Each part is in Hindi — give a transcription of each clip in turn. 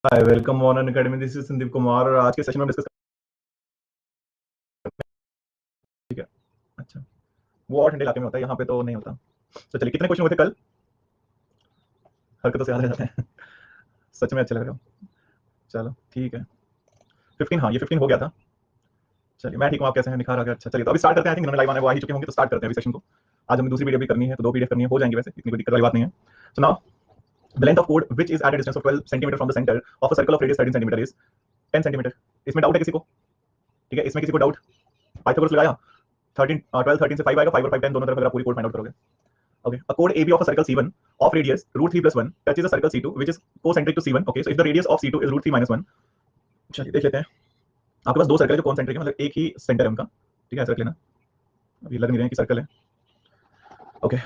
Hi, welcome on Unacademy. This is Sandeep Kumar और आज के सेशन में डिस्कस ठीक है। अच्छा, वो और ठंडे इलाके में होता है, यहाँ पे तो नहीं होता। तो चलिए, कितने क्वेश्चन हुए थे कल? हरकतों से याद रह जाते हैं। सच में अच्छा लग रहा हो। चलो ठीक है, 15। हाँ, ये 15 हो गया था। चलिए, मैं ठीक हूँ। आप कैसे हैं? निखार आ गया। अच्छा, चलिए तो अभी स्टार्ट करते हैं। आई थिंक इन्होंने लाइव आने वो आ ही चुके होंगे, तो स्टार्ट करते हैं अभी सेशन को। आज हमें दूसरी वीडियो भी करनी है, तो 2 पीडीएफ करनी है, हो जाएंगे वैसे, इतनी कोई दिक्कत वाली बात नहीं है। सो now the length of code which is at a distance of 12 centimetre from the centre of a circle of radius 13 centimetre is 10 centimetre. इसमें डाउट है किसी को? ठीक है, इसमें किसी को डाउट? पाइथागोरस लगाया? 12 13 से 5 आएगा, 5 और 5 10 दोनों तरफ अगर आप पूरी कोड फाइंड आउट करोगे। Okay, a chord AB of a circle C1 of radius root 3 plus 1 touches a circle C2 which is concentric to C1. Okay, so if the radius of C2 is root 3 minus 1, चलिए देख लेते हैं। आपके पास दो सर्कल है जो कॉन्सेंट्रिक है, मतलब एक ही सेंटर है उनका। ठीक है, ऐसा रख लेना। अभी लग नहीं रहे हैं कि सर्कल है। ओके,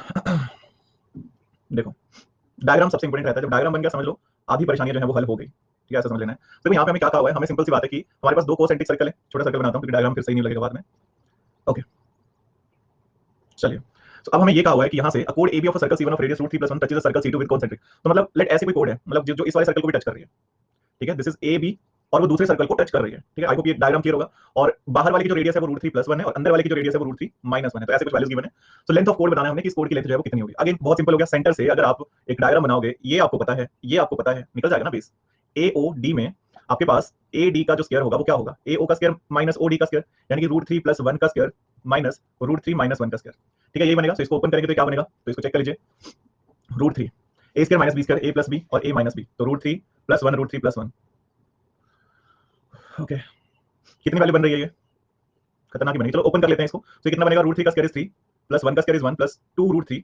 देखो, डायग्राम सबसे इंपॉर्टेंट रहता है। जब डायग्राम बन गया, समझ लो आधी परेशानियां जो है वो हल हो गई। ठीक है, ऐसा समझ लेना है। तो यहाँ पे हमें क्या कहा हुआ है? हमें सिंपल सी बात है कि हमारे पास दो कॉन्सेंट्रिक सर्कल है। छोटा सर्कल बनाता हूँ क्योंकि डायग्राम फिर सही नहीं लगेगा बाद में। ओके, चलिए, तो अब हमें ये कहा हुआ है कि यहाँ से अ कोड AB of a circle C1 of radius root 3 plus 1 touches a circle C2 with concentric. तो मतलब लेट ऐसे कोई कोड है, मतलब जो इस वाले सर्कल को भी टच कर रही है। ठीक है, दिस इज ए बी, और वो दूसरे सर्कल को टच कर रही है। ठीक है, आई होप ये डायग्राम क्लियर होगा। और बाहर वाले की जो रेडियस है वो रूट 3 प्लस 1 है, और अंदर वाले की जो रेडियस है वो रूट 3 माइनस 1 है। तो ऐसे कुछ वैल्यूज गिवन है। तो लेंथ ऑफ कोड बताना है हमने कि इस कोड की लेंथ जो है वो कितनी होगी। अगेन बहुत सिंपल हो गया। सेंटर से अगर आप एक डायग्राम बनाओगे, ये आपको पता है, ये आपको पता है, निकल जाएगा ना बेस। ए ओ डी में आपके पास ए डी का जो स्क्वायर होगा वो क्या होगा? ए ओ का स्क्वायर माइनस ओ डी का स्क्वायर, यानी कि रूट 3 प्लस 1 का स्क्वायर माइनस रूट 3 माइनस 1 का स्क्वायर। ठीक है, ये बनेगा। तो इसको ओपन करेंगे तो क्या बनेगा? तो इसको चेक कर लीजिए। Root 3 A square minus B square, A plus B और ए माइनस बी, तो root 3 plus 1 root 3 plus 1। Okay, कितनी वैल्यू बन रही है ये? खतरनाक ही बनेगी। चलो ओपन कर लेते हैं इसको। तो ये कितना बनेगा? रूट 3 का स्क्वायर इज 3 प्लस 1 का square is 1 plus 2 root 3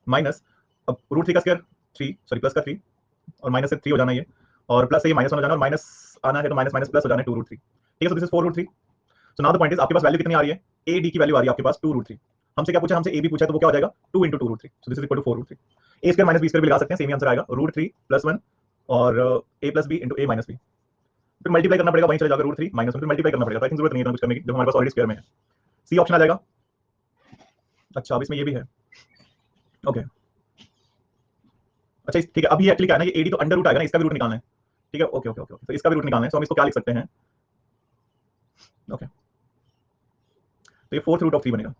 minus, अब रूट 3 का स्क्वायर 3, सॉरी प्लस का 3, और माइनस से 3 हो जाना ये, और प्लस से ये माइनस 1 हो जाना, और माइनस आना है तो माइनस माइनस प्लस हो जाना है 2 रूट 3। ठीक है, so this is 4 root 3। So now the point is आपके पास वैल्यू कितनी आ रही है? ए डी की वैल्यू आ रही है आपके पास 2 रूट 3। हमसे क्या पूछा? हमसे ए बी पूछा, तो वो क्या हो जाएगा? 2 into 2 root 3। So this is equal to 4 root 3। A square minus B square भी लगा सकते हैं, सेम ही आंसर आएगा। रूट 3 प्लस 1 और A plus B into A minus B. फिर मल्टीप्लाई करना पड़ेगा, वहीं चले जाकर रूट 3 माइनस 1, फिर मल्टीप्लाई करना पड़ेगा। तो आई थिंक जरूरत नहीं है कुछ करने की, जब हमारे पास ऑलरेडी स्क्वायर में है। सी ऑप्शन आ जाएगा। अच्छा, अब इसमें ये भी है। ओके, अच्छा ठीक है। अभी एक्चुअली क्या है ना, ये एडी तो अंडर रूट आएगा ना, इसका भी रूट निकालना है। ठीक है, ओके ओके ओके, तो इसका भी रूट निकालना है। तो हम इसको क्या लिख सकते हैं? ओके, तो ये फोर्थ रूट ऑफ 3 बनेगा।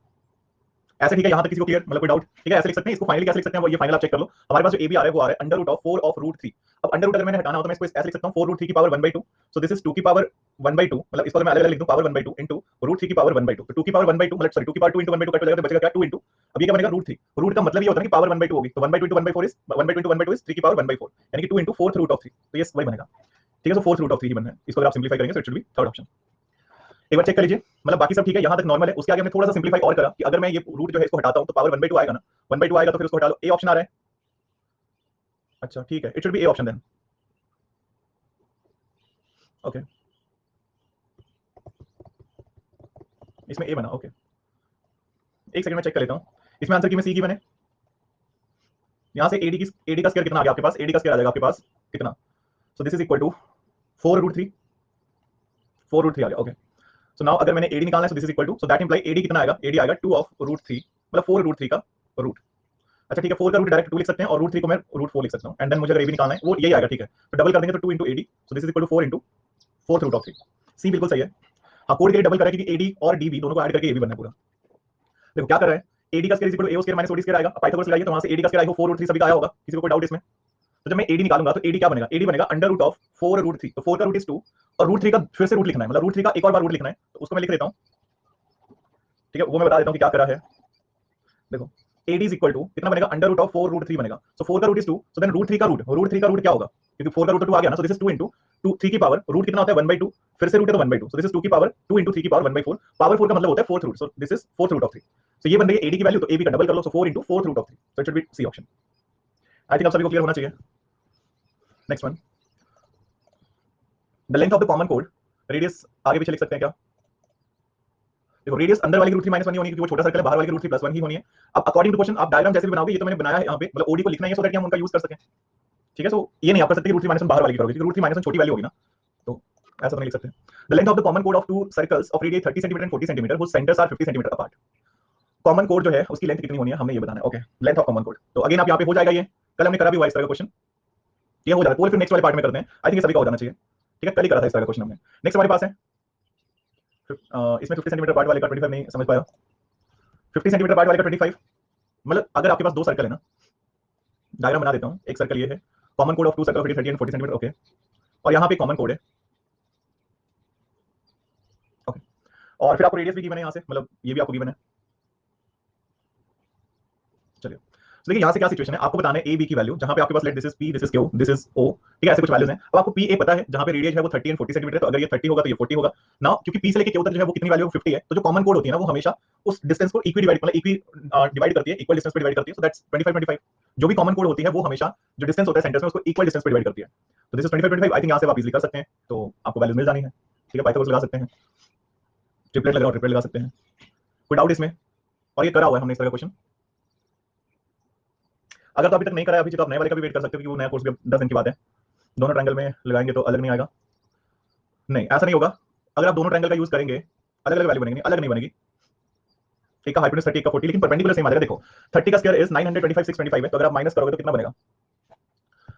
ऐसे ठीक है, यहां तक किसी को क्लियर? मतलब कोई डाउट? ठीक है, ऐसे लिख सकते हैं इसको। फाइनली कैसे लिख सकते हैं वो ये फाइनल आप चेक कर लो। हमारे पास जो ए बी आ रहा है वो आ रहा है under root of 4 of root 3। अब अंडर रूट अगर मैंने हटाना हो तो मैं इसको ऐसे लिख सकता हूं, 4 रूट 3 की पावर 1/2। सो दिस इज 2 की पावर 1/2, मतलब इसको मैं अलग अलग लिख दूं, पावर 1/2 इनटू रूट 3 की पावर 1/2। तो 2 की पावर 1/2 मतलब सॉरी 2 की पावर 2 इंटू 1/2 कट हो जाएगा, तो बचेगा क्या? 2 इंटू, अब ये क्या बनेगा? रूट 3। रूट का मतलब ये होता है कि पावर 1/2 होगी, तो 1/2 इंटू 1/4 इज 1/2 इंटू 1/2 इज 3 की पावर 1/4, यानी कि 2 इंटू फोर्थ रूट ऑफ 3। तो ये वही बनेगा। ठीक है, तो फोर्थ रूट ऑफ 3 ही बनना है। इसको अगर आप सिंप्लीफाई करेंगे तो it should B third option. एक बार चेक कर लीजिए, मतलब बाकी सब ठीक है, यहां तक नॉर्मल है। उसके आगे हमने थोड़ा सा सिंप्लीफाई और करा कि अगर मैं ये रूट जो है इसको हटाता हूं तो पावर 1/2 आएगा ना, 1/2 आएगा, तो फिर उसको हटा लो। ए ऑप्शन आ रहा है। अच्छा ठीक है, it should be A option then. Okay, इसमें ए बना। ओके, एक सेकंड में चेक कर लेता हूं। इसमें आंसर की में सी की बने। यहां से एडी का स्क्वायर कितना आ गया आपके पास? एडी का स्क्वायर आ जाएगा आपके पास कितना? So this is equal to 4 root 3, 4 root 3 आ गया। ओके, सो नाउ अगर मैंने एडी निकालना है, so this is equal to, so that imply AD कितना आएगा? एडी आएगा 2 ऑफ रूट 3, मतलब 4 रूट 3 का रूट। अच्छा ठीक है, 4 का रूट डायरेक्ट 2 लिख सकते हैं, और रूट 3 को मैं रूट 4 लिख सकता हूं, एंड देन मुझे अगर ए बी निकालना है वो यही आएगा। ठीक है, तो डबल कर देंगे तो 2 into AD, so this is equal to 4 into fourth root of 3। C बिल्कुल सही है। हाँ, कोड के लिए डबल करा क्योंकि एडी और डीबी दोनों को ऐड करके ए बी बनना है पूरा। देखो क्या कर रहा है, एडी का square is equal to A square minus OD square आएगा। पाइथागोरस लगाइए तो वहां से एडी का स्क्वायर आएगा 4 रूट 3, सभी का आया होगा। किसी को कोई डाउट इसमें? तो जब मैं एडी निकालूंगा तो एडी क्या बनेगा? एडी बनेगा अंडर रूट ऑफ 4 रूट 3, तो 4 का रूट इज 2, और रूट 3 का फिर से रूट लिखना है, मतलब रूट 3 का एक और बार रूट लिखना है, तो उसको मैं लिख देता हूं। ठीक है, वो मैं बता देता हूं कि क्या करा है। देखो, एडी इज इक्वल टू कितना बनेगा? अंडर रूट ऑफ 4 रूट 3 बनेगा। सो 4 का root is 2, so then root 3 का रूट क्या होगा? क्योंकि 4 का रूट 2 आ गया ना, सो दिस इज 2 इंटू 2 3 की पावर रूट कितना होता है? 1/2, फिर से रूट है तो 1/2, सो दिस इज 2 की पावर 2 इंटू 3 की पावर 1/4। पावर 4 का मतलब होता है fourth root, so this is fourth root of 3। सो ये बन रही है एडी की वैल्यू, तो एबी का डबल कर लो, so 4 into fourth root of 3, so it should be C option. I think आप सभी को क्लियर होना चाहिए। Next one, the length of the common कोड, रेडियस आगे पीछे लिख सकते हैं क्या? देखो, रेडियस अंदर वाली की रूट 3 माइनस 1 ही होनी है क्योंकि वो छोटा सर्कल है, बाहर वाली की रूट 3 प्लस 1 ही होनी है। अब अकॉर्डिंग टू क्वेश्चन आप डायग्राम जैसे भी बनाओगे, ये तो मैंने बनाया है यहाँ पे, मतलब ओडी को लिखना है सो दैट हम उनका यूज कर सकें। ठीक है, सो ये नहीं आप कर सकते रूट 3 माइनस 1 बाहर वाली की करोगे, क्योंकि रूट 3 माइनस 1 छोटी वैल्यू होगी ना, तो ऐसा तो नहीं लिख सकते। The length of the common कोड of two circles of radius 30 centimetre and 40 centimetre whose centres are 50 centimetre apart. Common कोड जो है उसकी लेंथ कितनी होनी है, हमने ये बताना है। Okay, length of common code, तो अगेन आप यहाँ पे हो जाएगा ये, कल हमने करा भी हुआ इस तरह का क्वेश्चन। ये हो जाता है, पूरे फिर नेक्स्ट वाले पार्ट में करते हैं। आई थिंक ये सभी का हो जाना चाहिए, ठीक है, कल ही करा था इस तरह का क्वेश्चन हमने। नेक्स्ट हमारे पास है इसमें 50 सेंटीमीटर पार्ट वाले का 25 नहीं समझ पाया। 50 सेंटीमीटर पार्ट वाले का 25, मतलब अगर आपके पास दो सर्कल है ना, डायग्राम बना देता हूं। एक सर्कल ये है, कॉमन कोड of two circle 30 and 40 centimetre, okay, और यहाँ पे कॉमन कोड है, ओके, और फिर आपको रेडियस भी गिवन है यहाँ से, मतलब ये भी आपको गिवन है। चलिए तो देखिए यहाँ से क्या सिचुएशन है, आपको बताना है ए बी की वैल्यू, जहां पे आपके पास let this is P, this is Q, this is O, ठीक है, ऐसे कुछ वैल्यूज हैं। अब आपको पी ए पता है, जहां पे रेडियस है वो 30 एंड 40 सेंटीमीटर, तो अगर ये 30 होगा तो ये 40 होगा ना, क्योंकि पी से लेके क्यू तक जो है वो कितनी वैल्यू 50 है, तो जो कॉमन कोड होती है ना वो हमेशा उस डिस्टेंस को इक्वी डिवाइड, मतलब इक्वी डिवाइड करती है, इक्वल डिस्टेंस पे डिवाइड करती है, सो दैट्स 25 25। जो भी कॉमन कोड होती है वो हमेशा जो डिस्टेंस होता है सेंटर्स में उसको इक्वल डिस्टेंस पे डिवाइड करती है, तो दिस इज 25 25। आई थिंक यहाँ से आप इजीली कर सकते हैं, तो आपको वैल्यूज मिल जानी है, ठीक है, पाइथागोरस लगा सकते हैं, ट्रिपलेट लगाओ, ट्रिपलेट लगा सकते हैं, कोई डाउट इसमें? और ये करा हुआ है हमने इस तरह का क्वेश्चन। अगर तो अभी तक नहीं करा है अभी, तो आप नए वाले का भी वेट कर सकते हो, क्योंकि वो नया कोर्स भी 10 दिन की बात है। दोनों ट्रायंगल में लगाएंगे तो अलग नहीं आएगा, नहीं ऐसा नहीं होगा। अगर आप दोनों ट्रायंगल का यूज करेंगे अलग अलग वैल्यू बनेगी, अलग नहीं बनेगी। एक का हाइपोटेनस 30, एक का 40, लेकिन परपेंडिकुलर सेम आ जाएगा। देखो 30 का स्क्वायर इज 925 625 है, तो अगर आप माइनस करोगे तो कितना बनेगा?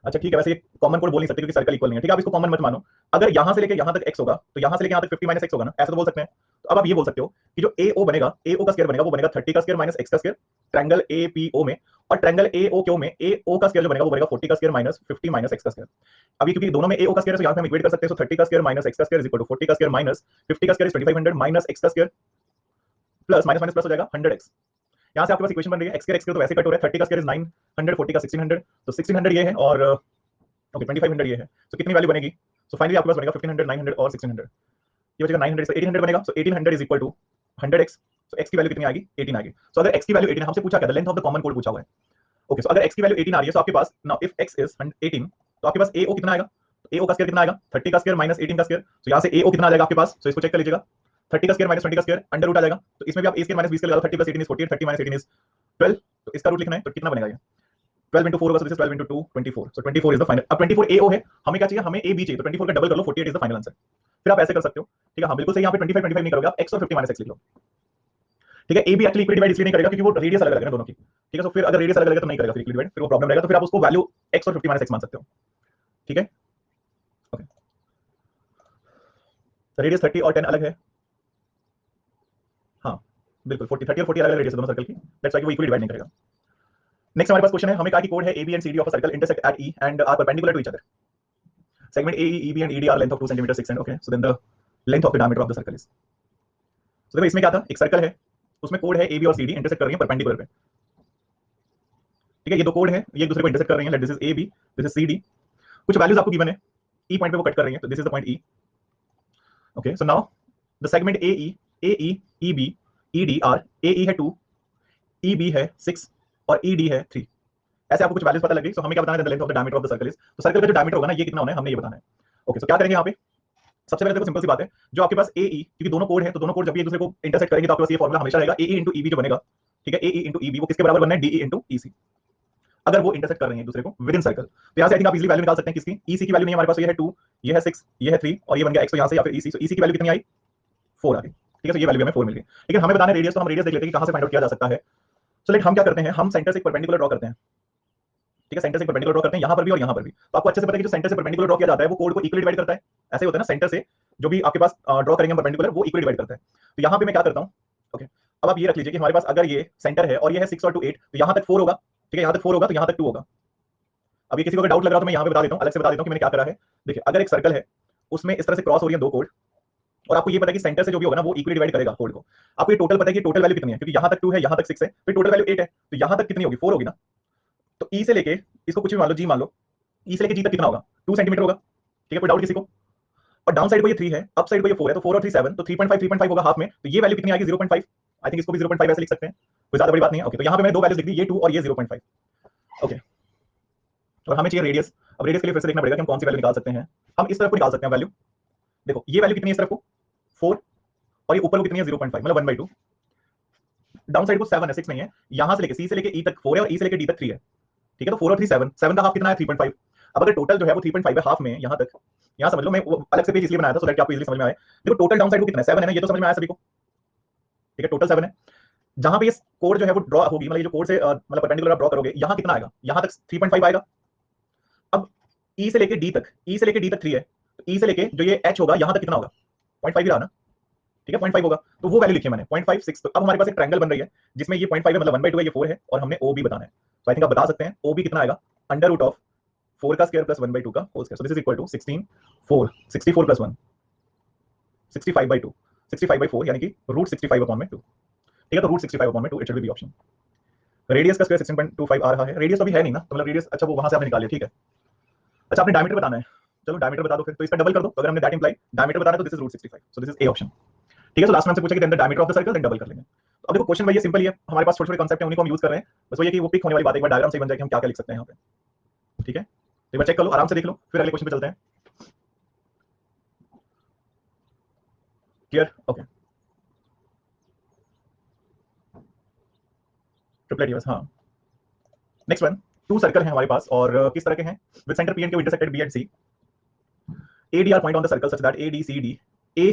अच्छा ठीक है, वैसे ये कॉमन कोड बोल नहीं सकते क्योंकि सर्कल इक्वल नहीं है, ठीक है, आप इसको कॉमन मत मानो। अगर यहां से लेके यहां तक x होगा तो यहां से लेके यहां तक 50 माइनस x होगा ना, ऐसा तो बोल सकते हैं। तो अब आप ये बोल सकते हो कि जो AO बनेगा, AO का स्क्वायर बनेगा, वो बनेगा 30 का स्क्वायर माइनस x का स्क्वायर ट्रायंगल APO में, और ट्रायंगल AOQ में AO का स्क्वायर जो बनेगा वो बनेगा 40 का स्क्वायर माइनस 50 माइनस x का स्क्वायर। अभी क्योंकि दोनों में AO का स्क्वायर है तो यहां पे हम इक्वेट कर सकते हैं, तो 30 का स्क्वायर माइनस x का स्क्वायर इज इक्वल टू 40 का स्क्वायर माइनस 50 का स्क्वायर इज 2500 माइनस x का square plus minus minus plus हो जाएगा 100x। यहाँ से आपके पास इक्वेशन बन रही है, x स्क्वायर तो वैसे कट हो रहा है, 30 का स्क्वायर इज 900, 40 का 1600, तो 1600 ये है और ओके 2500 ये है, तो कितनी वैल्यू बनेगी? सो फाइनली आपके पास बनेगा 1500, 900 और 1600, ये बचेगा 900 से 1800 बनेगा, so 1800 is equal to 100x। So x की वैल्यू कितनी आएगी? 18 आएगी। सो अगर x की वैल्यू 18, हमसे पूछा क्या था, length of the common code पूछा हुआ है, ओके, सो अगर x की वैल्यू 18 आ रही है, तो आपके पास नाउ इफ x इज 18, तो आपके पास AO कितना आएगा? AO का स्क्वायर कितना आएगा? 30 का स्क्वायर माइनस 18 का स्क्वायर, तो यहाँ से AO कितना आ जाएगा आपके पास? सो इसको चेक कर लीजिएगा, 30 का स्क्वायर माइनस 20 का स्क्वायर अंडर रूट आ जाएगा, तो इसमें भी आप a square minus b square लगा दो, 30 प्लस 18 इज 48, 30 माइनस 18 इज 12, तो इसका रूट लिखना है, तो कितना बनेगा ये? 12 into 4 होगा, so this is 12 into 2 24, so 24 is the final। अब 24 AO है, हमें क्या चाहिए? हमें AB चाहिए, तो 24 का डबल कर लो, 48 is the final answer। फिर आप ऐसे कर सकते हो, ठीक है, हाँ बिल्कुल सही, यहाँ पे 25 25 नहीं करोगे आप, x और 50 माइनस x लिख लो, ठीक है। AB एक्चुअली इक्वल डिवाइड इसलिए नहीं करेगा क्योंकि वो रेडियस अलग अलग है दोनों की, ठीक है, तो फिर अगर रेडियस अलग अलग है तो नहीं करेगा फिर इक्वल डिवाइड, फिर वो प्रॉब्लम रहेगा, तो फिर आप उसको वैल्यू x और 50 माइनस x मान सकते हो, ठीक है, ओके। रेडियस 30 और 10 अलग है, हाँ बिल्कुल 40 30 और 40 अलग अलग रेडियस है दोनों सर्कल की, दैट्स व्हाई वो इक्वल डिवाइड नहीं करेगा। नेक्स्ट हमारे पास क्वेश्चन है, हमें कहा कि कोड है AB and CD of a circle intersect at E and are perpendicular to each other। Segment AE, EB and ED are length of 2 cm 6 and okay, so then the length of the diameter of the circle is। So देखो इसमें क्या था, एक सर्कल है, उसमें कोड है AB और CD इंटरसेक्ट कर रही है परपेंडिकुलर पे, ठीक है, ये दो कोड है, ये एक दूसरे को इंटरसेक्ट कर रही है, this is AB, this is CD, कुछ वैल्यूज आपको गिवन है, E पॉइंट पे वो कट कर रही है, तो this is the point E, okay. So now the segment AE, EB, ED are, AE है 2, EB है 6 और ED है 3, ऐसे आपको कुछ वैल्यूज पता लग गई। सो हमें क्या बताना है, the length of the diameter of the circle is, तो सर्कल का जो डायमीटर होगा ना ये कितना होना है हमने ये बताना है, ओके। सो क्या करेंगे यहाँ पे, सबसे पहले देखो सिंपल सी बात है, जो आपके पास AE, क्योंकि दोनों कोड है तो दोनों कोड जब भी एक दूसरे को इंटरसेक्ट करेंगे तो आपके पास ये फॉर्मूला हमेशा रहेगा, AE into EB जो बनेगा, ठीक है, AE into EB वो किसके बराबर बनना है? DE into EC, अगर वो इंटरसेक्ट कर रहे हैं एक दूसरे को विद इन सर्कल। तो यहाँ से आई थिंक आप इजीली वैल्यू निकाल सकते हैं किसकी, EC की वैल्यू नहीं हमारे पास, ये है 2, ये है 6, ये है 3 और ये बन गया x, तो यहाँ से या फिर EC, तो EC की वैल्यू कितनी आई? 4 आ गई, ठीक है, तो ये वैल्यू हमें 4 मिल गई। लेकिन हमें बताना है रेडियस, तो हम रेडियस देख लेते हैं कि कहाँ से फाइंड आउट किया जा सकता है। सो लेट हम क्या करते हैं, हम सेंटर से एक परपेंडिकुलर ड्रॉ करते हैं, ठीक है, सेंटर से परपेंडिकुलर ड्रॉ करते हैं यहाँ पर भी और यहाँ पर भी, तो आपको अच्छे से पता है कि जो सेंटर से परपेंडिकुलर ड्रॉ किया जाता है वो कोड को इक्वली डिवाइड करता है, ऐसे होता है ना, सेंटर से जो भी आपके पास ड्रॉ करेंगे परपेंडिकुलर वो इक्वली डिवाइड करता है। तो यहाँ पे मैं क्या करता हूँ, ओके, अब आप ये रख लीजिए कि हमारे पास अगर ये सेंटर है और ये है 6 और 2 8, तो यहाँ तक 4 होगा, ठीक है, यहाँ तक 4 होगा तो यहाँ तक 2 होगा। अब ये किसी को अगर डाउट लग रहा तो मैं यहाँ पे बता देता हूँ, अलग से बता देता हूँ कि मैंने क्या करा है। देखिए अगर एक सर्कल है उसमें इस तरह से क्रॉस हो रही है दो कोड, और आपको ये पता है कि सेंटर से जो भी होगा ना वो इक्वली डिवाइड करेगा कोड को, आपको ये टोटल पता है कि टोटल वैल्यू कितनी है, क्योंकि यहाँ तक 2 है यहाँ तक 6 है, फिर टोटल वैल्यू 8 है, तो यहाँ तक कितनी होगी? 4 होगी ना। तो ई से लेके इसको कुछ भी मान लो, जी मान लो, ई से लेके जी तक कितना होगा? 2 सेंटीमीटर होगा, ठीक है, कोई डाउट किसी को? और डाउन साइड को ये 3 है, अप साइड को ये 4 है, तो 4 और 3 7, तो 3.5 होगा हाफ में, तो ये वैल्यू कितनी आएगी? 0.5। आई थिंक इसको भी 0.5 ऐसे लिख सकते हैं, कोई ज्यादा बड़ी बात नहीं है, ओके। तो यहाँ पे मैंने दो वैल्यूज लिख दी, ये 2 और ये 0.5, ओके। और हमें चाहिए रेडियस, अब रेडियस के लिए फिर से देखना पड़ेगा कि हम कौन सी वैल्यू निकाल सकते हैं। हम इस तरफ को निकाल सकते हैं वैल्यू, देखो ये वैल्यू कितनी है इस तरफ को 4, और ये ऊपर को कितनी है 0.5, मतलब 1/2। डाउन साइड को 7 है, 6 नहीं है, यहां से लेके सी से लेके ई तक 4 है और ई से लेके डी तक 3 है, ठीक है, तो 4 और 3 7, 7 का हाफ कितना है? 3.5। अब अगर टोटल जो है वो 3.5 है हाफ में यहां तक, यहां समझ लो, मैं अलग से पेज इसलिए बनाया था सो दैट आपको इजीली समझ में आए। देखो टोटल डाउन साइड को कितना है? 7 है ना, ये तो समझ में आया सभी को, ठीक है, टोटल 7 है। जहां पे ये कोड जो है वो ड्रॉ होगी, मतलब ये जो कोड से मतलब परपेंडिकुलर आप ड्रॉ करोगे, यहां कितना आएगा? यहां तक 3.5 आएगा। अब ई से लेके डी तक, ई से लेके डी तक 3 है, तो ई से लेके जो ये एच होगा यहां तक कितना होगा, 0.5 ही रहा ना, ठीक है 0.5 होगा, तो वो वैल्यू लिखी है मैंने 0.56। तो अब हमारे पास एक ट्रायंगल बन रही है जिसमें ये 0.5 है, मतलब 1/2 है, ये 4 है, और हमने ओ बी बताना है। तो आई थिंक आप बता सकते हैं ओ बी कितना आएगा, अंडर रूट ऑफ 4 का स्क्वायर प्लस 1/2 का whole square, so this is equal to 16 4 64 plus 1 65/2 65/4 यानी कि रूट 65 अपॉन में 2, ठीक है, तो रूट 65 अपॉन में 2 it should be the option. Radius का स्क्वायर 16.25 आ रहा है, रेडियस तो अभी है नहीं ना, तो मतलब रेडियस अच्छा वो वहां से आपने निकाल लिया, ठीक है। अच्छा आपने डायमीटर बताना है, चलो डायमीटर बता दो फिर, तो इसका डबल कर दो, तो अगर हमने दैट इंप्लाई डायमीटर बताना है तो this is root 65, so this is A option, ठीक है। तो लास्ट में हमसे पूछा कि the diameter of the circle, then double कर लेंगे। तो अब देखो क्वेश्चन भाई ये सिंपल ही है, हमारे पास छोटे छोटे कॉन्सेप्ट हैं उन्हीं को हम यूज कर रहे हैं, बस वो ये कि वो पिक होने वाली बात है, एक बार डायग्राम से बन जाए कि हम क्या क्या लिख सकते हैं यहाँ पे, ठीक है। तो एक बार चेक कर लो, आराम से देख लो, फिर अगले क्वेश्चन पे चलते हैं। Clear, okay. ट्रिपलेट यूएस, हाँ। नेक्स्ट वन, टू सर्कल है हमारे पास और किस तरह के हैं, with centre P and Q intersected B and C, A D are point on the circle such that A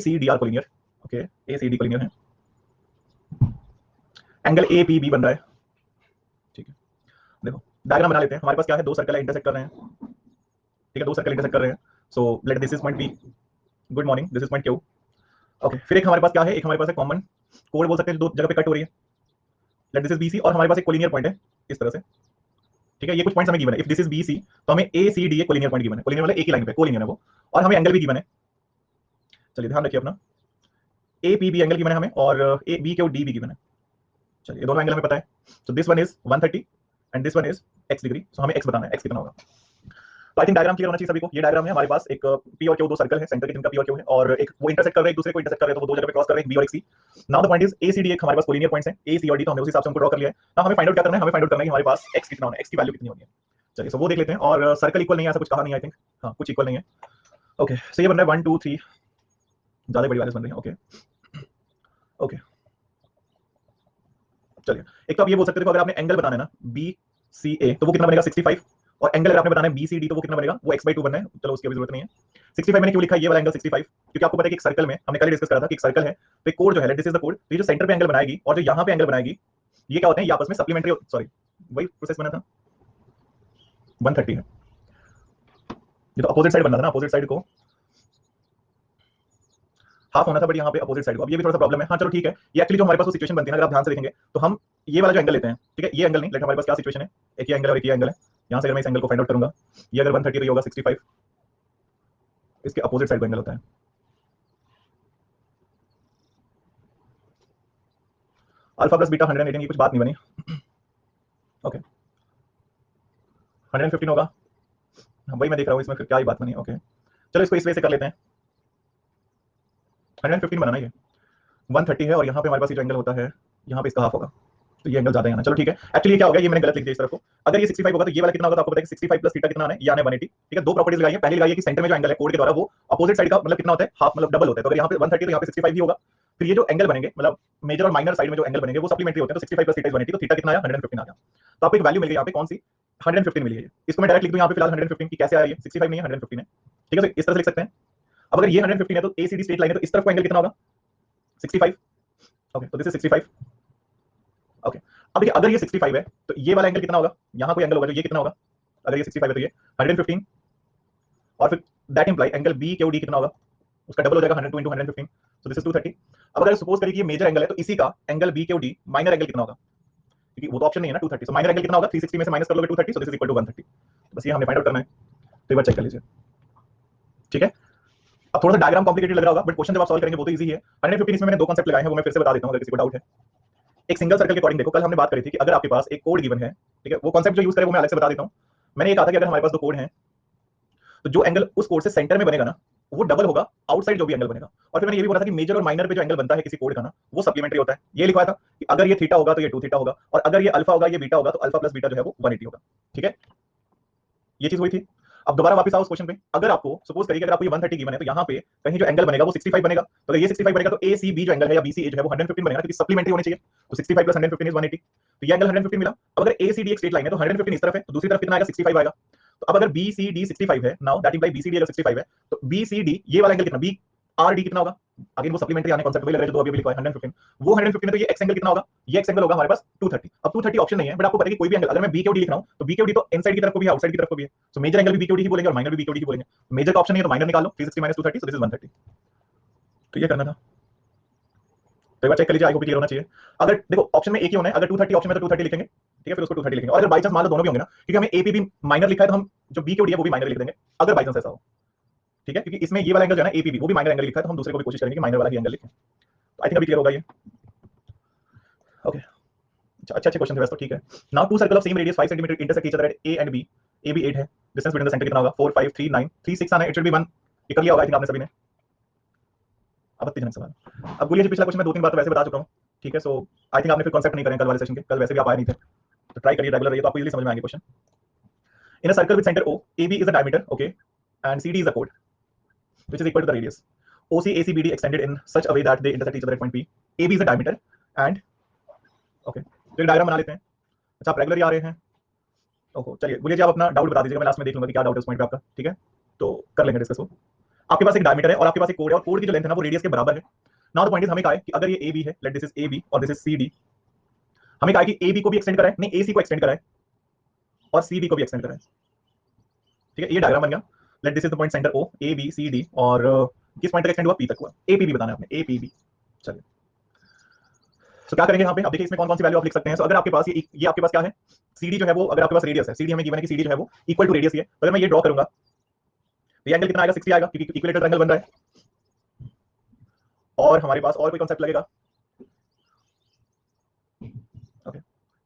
C D are collinear, okay, A C D collinear है, एंगल ए पी बी बन रहा है, ठीक है। देखो डायग्राम बना लेते हैं, हमारे पास क्या है, दो सर्कल है इंटरसेक्ट कर रहे हैं, ठीक है, दो सर्कल इंटरसेक्ट कर रहे हैं, so let this is point B, good morning, this is point Q, okay. फिर एक हमारे पास क्या है, एक हमारे पास है कॉमन कोड बोल सकते हैं, दो जगह पे कट हो रही है, लेट दिस इज बीसी, और हमारे पास एक कोलिनियर पॉइंट है इस तरह से, ठीक है। ये कुछ पॉइंट्स हमें गिवन है, इफ दिस इज बीसी तो हमें ए सी डी एक कोलिनियर पॉइंट गिवन है, कोलिनियर वाला एक ही लाइन पे कोलिनियर है वो, और हमें एंगल भी गिवन है, चलिए ध्यान रखिए अपना, A P B angle given है हमें, और ए बी के डी भी गिवन है, चलिए दोनों एंगल हमें पता है, so this one is 130 and this one is x degree, so हमें x बताना है, x कितना होगा। तो आई थिंक डायग्राम क्लियर होना चाहिए सभी को, ये डायग्राम है हमारे पास, एक पी और क्यू दो सर्कल है, सेंटर के जिनका पी और क्यू है, और एक वो इंटरसेक्ट कर रहे हैं, एक दूसरे को इंटरसेक्ट कर रहे हैं, तो वो दो जगह पे क्रॉस कर रहे हैं, बी और C. Now the point is A C D एक हमारे पास कोलिनियर पॉइंट्स हैं, ए सी और डी, तो हमने उस हिसाब से उनको ड्रॉ कर लिया है। नाउ हमें फाइंड आउट क्या करना है, हमें फाइंड आउट करना है कि हमारे पास x कितना होना है, x की वैल्यू कितनी होनी है, चलिए सो वो देख लेते हैं। और सर्कल इक्वल नहीं है, ऐसा कुछ कहा नहीं आई थिंक, हाँ कुछ इक्वल नहीं है, ओके। सो ये बन रहा है 1 2 3, ज्यादा बड़ी वैल्यूज बन रही है, ओके ओके। चलिए एक तो आप ये बोल सकते हो, अगर आपने एंगल बताना है ना बी सी ए, तो वो कितना बनेगा 65, और एंगल अगर आपने बताना है बी सी डी तो वो कितना बनेगा, वो x/2 बनना है, चलो उसकी अभी जरूरत नहीं है। 65 मैंने क्यों लिखा है ये वाला एंगल 65, क्योंकि आपको पता है कि एक सर्कल में, हमने कल डिस्कस करा था कि एक सर्कल है, तो एक कोड जो है, दिस इज द कोड, तो ये जो सेंटर पे एंगल बनाएगी और जो यहाँ पे एंगल बनाएगी, ये क्या होते हैं, ये आपस में सप्लीमेंट्री, सॉरी वही प्रोसेस बना था, 130 है, ये तो अपोजिट साइड बनना था ना, अपोजिट साइड को हाफ होना था, बट यहाँ पे अपोजिट साइड को, अब ये भी थोड़ा सा प्रॉब्लम है, हाँ चलो ठीक है। ये एक्चुअली जो हमारे पास वो सिचुएशन बनती है ना, अगर आप ध्यान से देखेंगे तो हम ये वाला जो एंगल लेते हैं, ठीक है, ये एंगल नहीं, लेकिन हमारे पास क्या सिचुएशन है, एक ही एंगल और एक ही एंगल है, यहाँ से अगर मैं इस एंगल को फाइंड आउट करूंगा, ये अगर 130 तो ये होगा 65, इसके अपोजिट साइड का एंगल होता है, अल्फा प्लस बीटा 118, ये कुछ बात नहीं बनी, ओके 115 होगा, वही मैं देख रहा हूँ इसमें, फिर क्या ही बात बनी, ओके चलो इसको इस वे से कर लेते हैं, 115 बनाना, ये 130 है, और यहाँ पे हमारे पास ये जो एंगल होता है, यहाँ पे इसका हाफ होगा, तो ये एंगल ज्यादा है ना, चलो ठीक है। एक्चुअली क्या हो गया, ये मैंने गलत लिख दिया इस तरफ को, अगर ये 65 होगा तो ये वाला कितना होगा, तो आपको पता है 65 प्लस थीटा कितना आना है, ये आना है 180, ठीक है। दो प्रॉपर्टीज लगाई है, पहली लगाई है कि सेंटर में जो एंगल है कोड के द्वारा वो अपोजिट साइड का मतलब कितना होता है, हाफ मतलब डबल होता है, तो अगर यहाँ पे 130 तो यहाँ पे 65 भी होगा, फिर ये जो एंगल बनेंगे मतलब मेजर और माइनर साइड में जो एंगल बनेंगे वो सप्लीमेंट्री होते हैं, तो 65 प्लस थीटा इज 180, तो थीटा कितना आया 115 आ गया, तो आपको एक वैल्यू मिल गई यहाँ पे, कौन सी 115 मिली है, इसको मैं डायरेक्ट लिख दूं यहाँ पे फिलहाल 115 की, कैसे आ रही है 65 नहीं है 115 है, ठीक है, तो इस तरह से लिख सकते हैं। अब अगर ये 115 है तो एसीडी स्ट्रेट लाइन है, तो इस तरफ का एंगल कितना होगा 65, ओके, तो दिस इज 65, ओके। अब देखिए अगर ये 65 है तो ये वाला एंगल कितना होगा, यहाँ कोई एंगल होगा जो ये कितना होगा, अगर ये 65 है तो ये 115, और फिर that imply angle B Q D कितना होगा, उसका डबल हो जाएगा 102 into 115, सो दिस इज 230। अब अगर सपोज करिए कि ये मेजर एंगल है तो इसी का angle B Q D minor angle कितना होगा, क्योंकि वो तो ऑप्शन नहीं है ना 230, सो माइनर एंगल कितना होगा, 360 में से माइनस कर लोगे 230, so this is equal to 130, बस ये हमने फाइंड आउट करना है, तो एक बार चेक कर लीजिए, ठीक है। अब थोड़ा सा डायग्राम कॉम्प्लिकेटेड लग रहा होगा, बट क्वेश्चन जब आप सॉल्व करेंगे वो तो इजी है। 115 इसमें मैंने दो कांसेप्ट लगाए हैं, वो मैं फिर से बता देता हूं अगर किसी को डाउट है। एक सिंगल सर्कल के अकॉर्डिंग देखो, कल हमने बात करी थी कि अगर आपके पास एक कोड गिवन है, ठीक है, वो कांसेप्ट जो यूज करे वो मैं अलग से बता देता हूं। मैंने ये कहा था कि अगर हमारे पास दो कोड हैं तो जो एंगल उस कोड से सेंटर में बनेगा ना वो डबल होगा आउटसाइड जो भी एंगल बनेगा, और फिर मैंने ये भी बोला था कि मेजर और माइनर पे जो एंगल बनता है किसी कोड का ना वो सप्लीमेंट्री होता है, ये लिखवाया था कि अगर ये थीटा होगा तो ये 2 थीटा होगा, और अगर ये अल्फा होगा ये बीटा होगा तो अल्फा प्लस बीटा जो है वो 180 होगा, ठीक है, ये चीज हुई थी। अब दोबारा वापस आओ उस क्वेश्चन पे, अगर आपको सपोज करिए अगर आपको ये 130 गिवन है तो यहाँ पे कहीं जो एंगल बनेगा वो 65 बनेगा, तो अगर ये 65 बनेगा तो ए सी बी जो एंगल है या बी सी ए जो है वो 115 बनेगा, क्योंकि सप्लीमेंट्री होनी चाहिए, तो 65 प्लस 115 इज 180, तो ये एंगल 115 मिला। अब अगर ए सी डी एक स्ट्रेट लाइन है तो 115 इस तरफ है, तो दूसरी तरफ कितना आएगा 65 आएगा, तो अब अगर बी सी डी 65 है, now that imply B C D अगर 65 है तो बी सी डी ये वाला एंगल कितना, बी आर डी कितना होगा, अगेन वो सप्लीमेंट्री आने कॉन्सेप्ट वही लग रहा है जो अभी लिखा है 115, वो 115 तो ये एक्स एंगल कितना होगा, ये एक्स एंगल होगा हमारे पास 230। अब 230 ऑप्शन नहीं है, बट आपको पता है कि कोई भी एंगल अगर मैं बी के डी लिख रहा हूं तो बी के डी तो इनसाइड की तरफ को भी है, आउटसाइड की तरफ को भी है, तो मेजर एंगल भी बी के डी ही बोलेंगे और माइनर भी बी के डी ही बोलेंगे। मेजर का ऑप्शन नहीं है तो माइनर निकाल लो, 360 माइनस 230 सो दिस इज 130। तो ये करना था, तो एक बार चेक कर लीजिए, आई होप क्लियर होना चाहिए। अगर देखो ऑप्शन में एक ही होना है, अगर 230 ऑप्शन में तो 230 लिखेंगे, ठीक है, फिर उसको 230 लिखेंगे। और अगर बाई चांस मान लो दोनों भी होंगे ना, क्योंकि हमें ए पी बी माइनर लिखा है तो हम जो बी के डी है वो भी माइनर लिख देंगे, अगर बाई चांस ऐसा हो, ठीक है, क्योंकि इसमें ये वाला एंगल जो है ना एपीबी वो भी माइनर एंगल लिखा है, तो हम दूसरे को भी कोशिश करेंगे कि माइनर वाला ही एंगल लिखें। तो आई थिंक अभी क्लियर होगा ये। ओके, अच्छे अच्छे क्वेश्चन थे वैसे तो, ठीक है। Now two circle of same radius 5 centimetre intersect each other at A and B, A B 8 है, डिस्टेंस बिटवीन द सेंटर कितना होगा 4 5 3 9 3 6 आना है, इट शुड बी 1। ये कर लिया होगा आई थिंक आपने सभी ने। अब 32 सवाल। अब बोलिए जी, पिछला क्वेश्चन मैं 2-3 बार तो वैसे बता चुका हूं, ठीक है, सो आई थिंक आपने फिर कांसेप्ट नहीं करें कल वाले सेशन के, कल वैसे भी आप आए नहीं थे, तो ट्राई करिए रेगुलर रहिए तो आपको इजीली समझ में आएंगे question. In a circle with centre O, AB is a diameter, okay, and CD is a chord which is equal to the radius. OC, AC, BD extended in such a way that they intersect each other at point P. AB is the diameter and okay, तो एक डायग्राम बना लेते हैं। अच्छा, आप रेगुलर ही आ रहे हैं, ओहो, चलिए बोलिए जी, आप अपना डाउट बता दीजिएगा, मैं लास्ट में देख लूंगा कि क्या डाउट है उस पॉइंट पे आपका, ठीक है, तो कर लेंगे डिस्कस वो। आपके पास एक डायमीटर है और आपके पास एक कोड है, और कोड की जो लेंथ है ना वो रेडियस के बराबर है। नाउ द पॉइंट इज, हमें कहा है कि अगर ये AB है, लेट दिस इज AB और दिस इज CD, हमें कहा है कि AB को भी एक्सटेंड कराए, नहीं AC को एक्सटेंड कराए और CD को भी एक्सटेंड कराए, ठीक है, ये डायग्राम बन गया। Late this is the point centre O, A B C D, और किस पॉइंट तक एक्सटेंड हुआ, P तक हुआ, APB बताना है आपने, APB। चलिए, तो क्या करेंगे यहाँ पे, अब देखिए इसमें कौन कौन सी वैल्यू आप लिख सकते हैं। सो अगर आपके पास ये आपके पास क्या है, CD जो है वो, अगर आपके पास रेडियस है, CD हमें गिवन है कि CD जो है वो इक्वल टू रेडियस है, तो अगर मैं ये ड्रॉ करूंगा तो ये एंगल कितना आएगा, 60 आएगा, क्योंकि इक्विलेटरल ट्रायंगल बन रहा है। और हमारे पास और कोई कांसेप्ट लगेगा, ओके,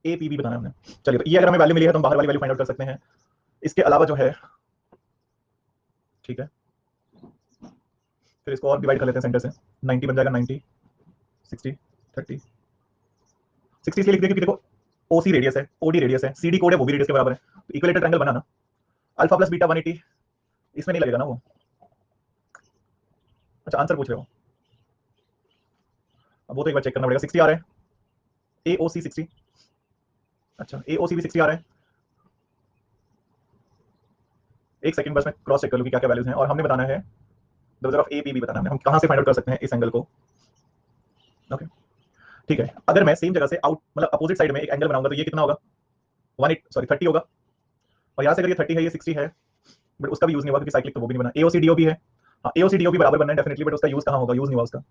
APB बताना है हमने। चलिए, तो ये अगर हमें वैल्यू मिली है तो हम बाहर वाली वैल्यू फाइंड आउट कर सकते हैं। इसके अलावा जो है, ठीक है, फिर इसको और डिवाइड कर लेते हैं सेंटर से, 90 बन जाएगा, 90 60 30 60 इसलिए लिख दें क्योंकि देखो OC रेडियस है, OD रेडियस है, CD कोड है वो भी रेडियस के बराबर है, तो इक्विलेटरल ट्रायंगल बना ना। अल्फा प्लस बीटा 180, इसमें नहीं लगेगा ना वो। अच्छा, आंसर पूछ रहे हो, अब वो तो एक बार चेक करना पड़ेगा। 60 आ रहा है, AOC 60, अच्छा AOC भी 60 आ रहा है। एक सेकंड बस मैं क्रॉस चेक कर लूं कि क्या क्या वैल्यूज हैं, और हमने बताना है द मेजर ऑफ APB बताना है, हम कहां से फाइंड आउट कर सकते हैं इस एंगल को, ओके, ठीक है। अगर मैं सेम जगह से आउट मतलब अपोजिट साइड में एक एंगल बनाऊंगा तो ये कितना होगा, 30 होगा, और यहां से अगर ये 30 है, ये 60 है, बट उसका भी यूज नहीं हुआ क्योंकि साइक्लिक तो वो भी नहीं बना। AOC DOB है, हाँ AOC DOB बराबर बनना है डेफिनेटली, बट उसका यूज कहां होगा, यूज नहीं हुआ उसका,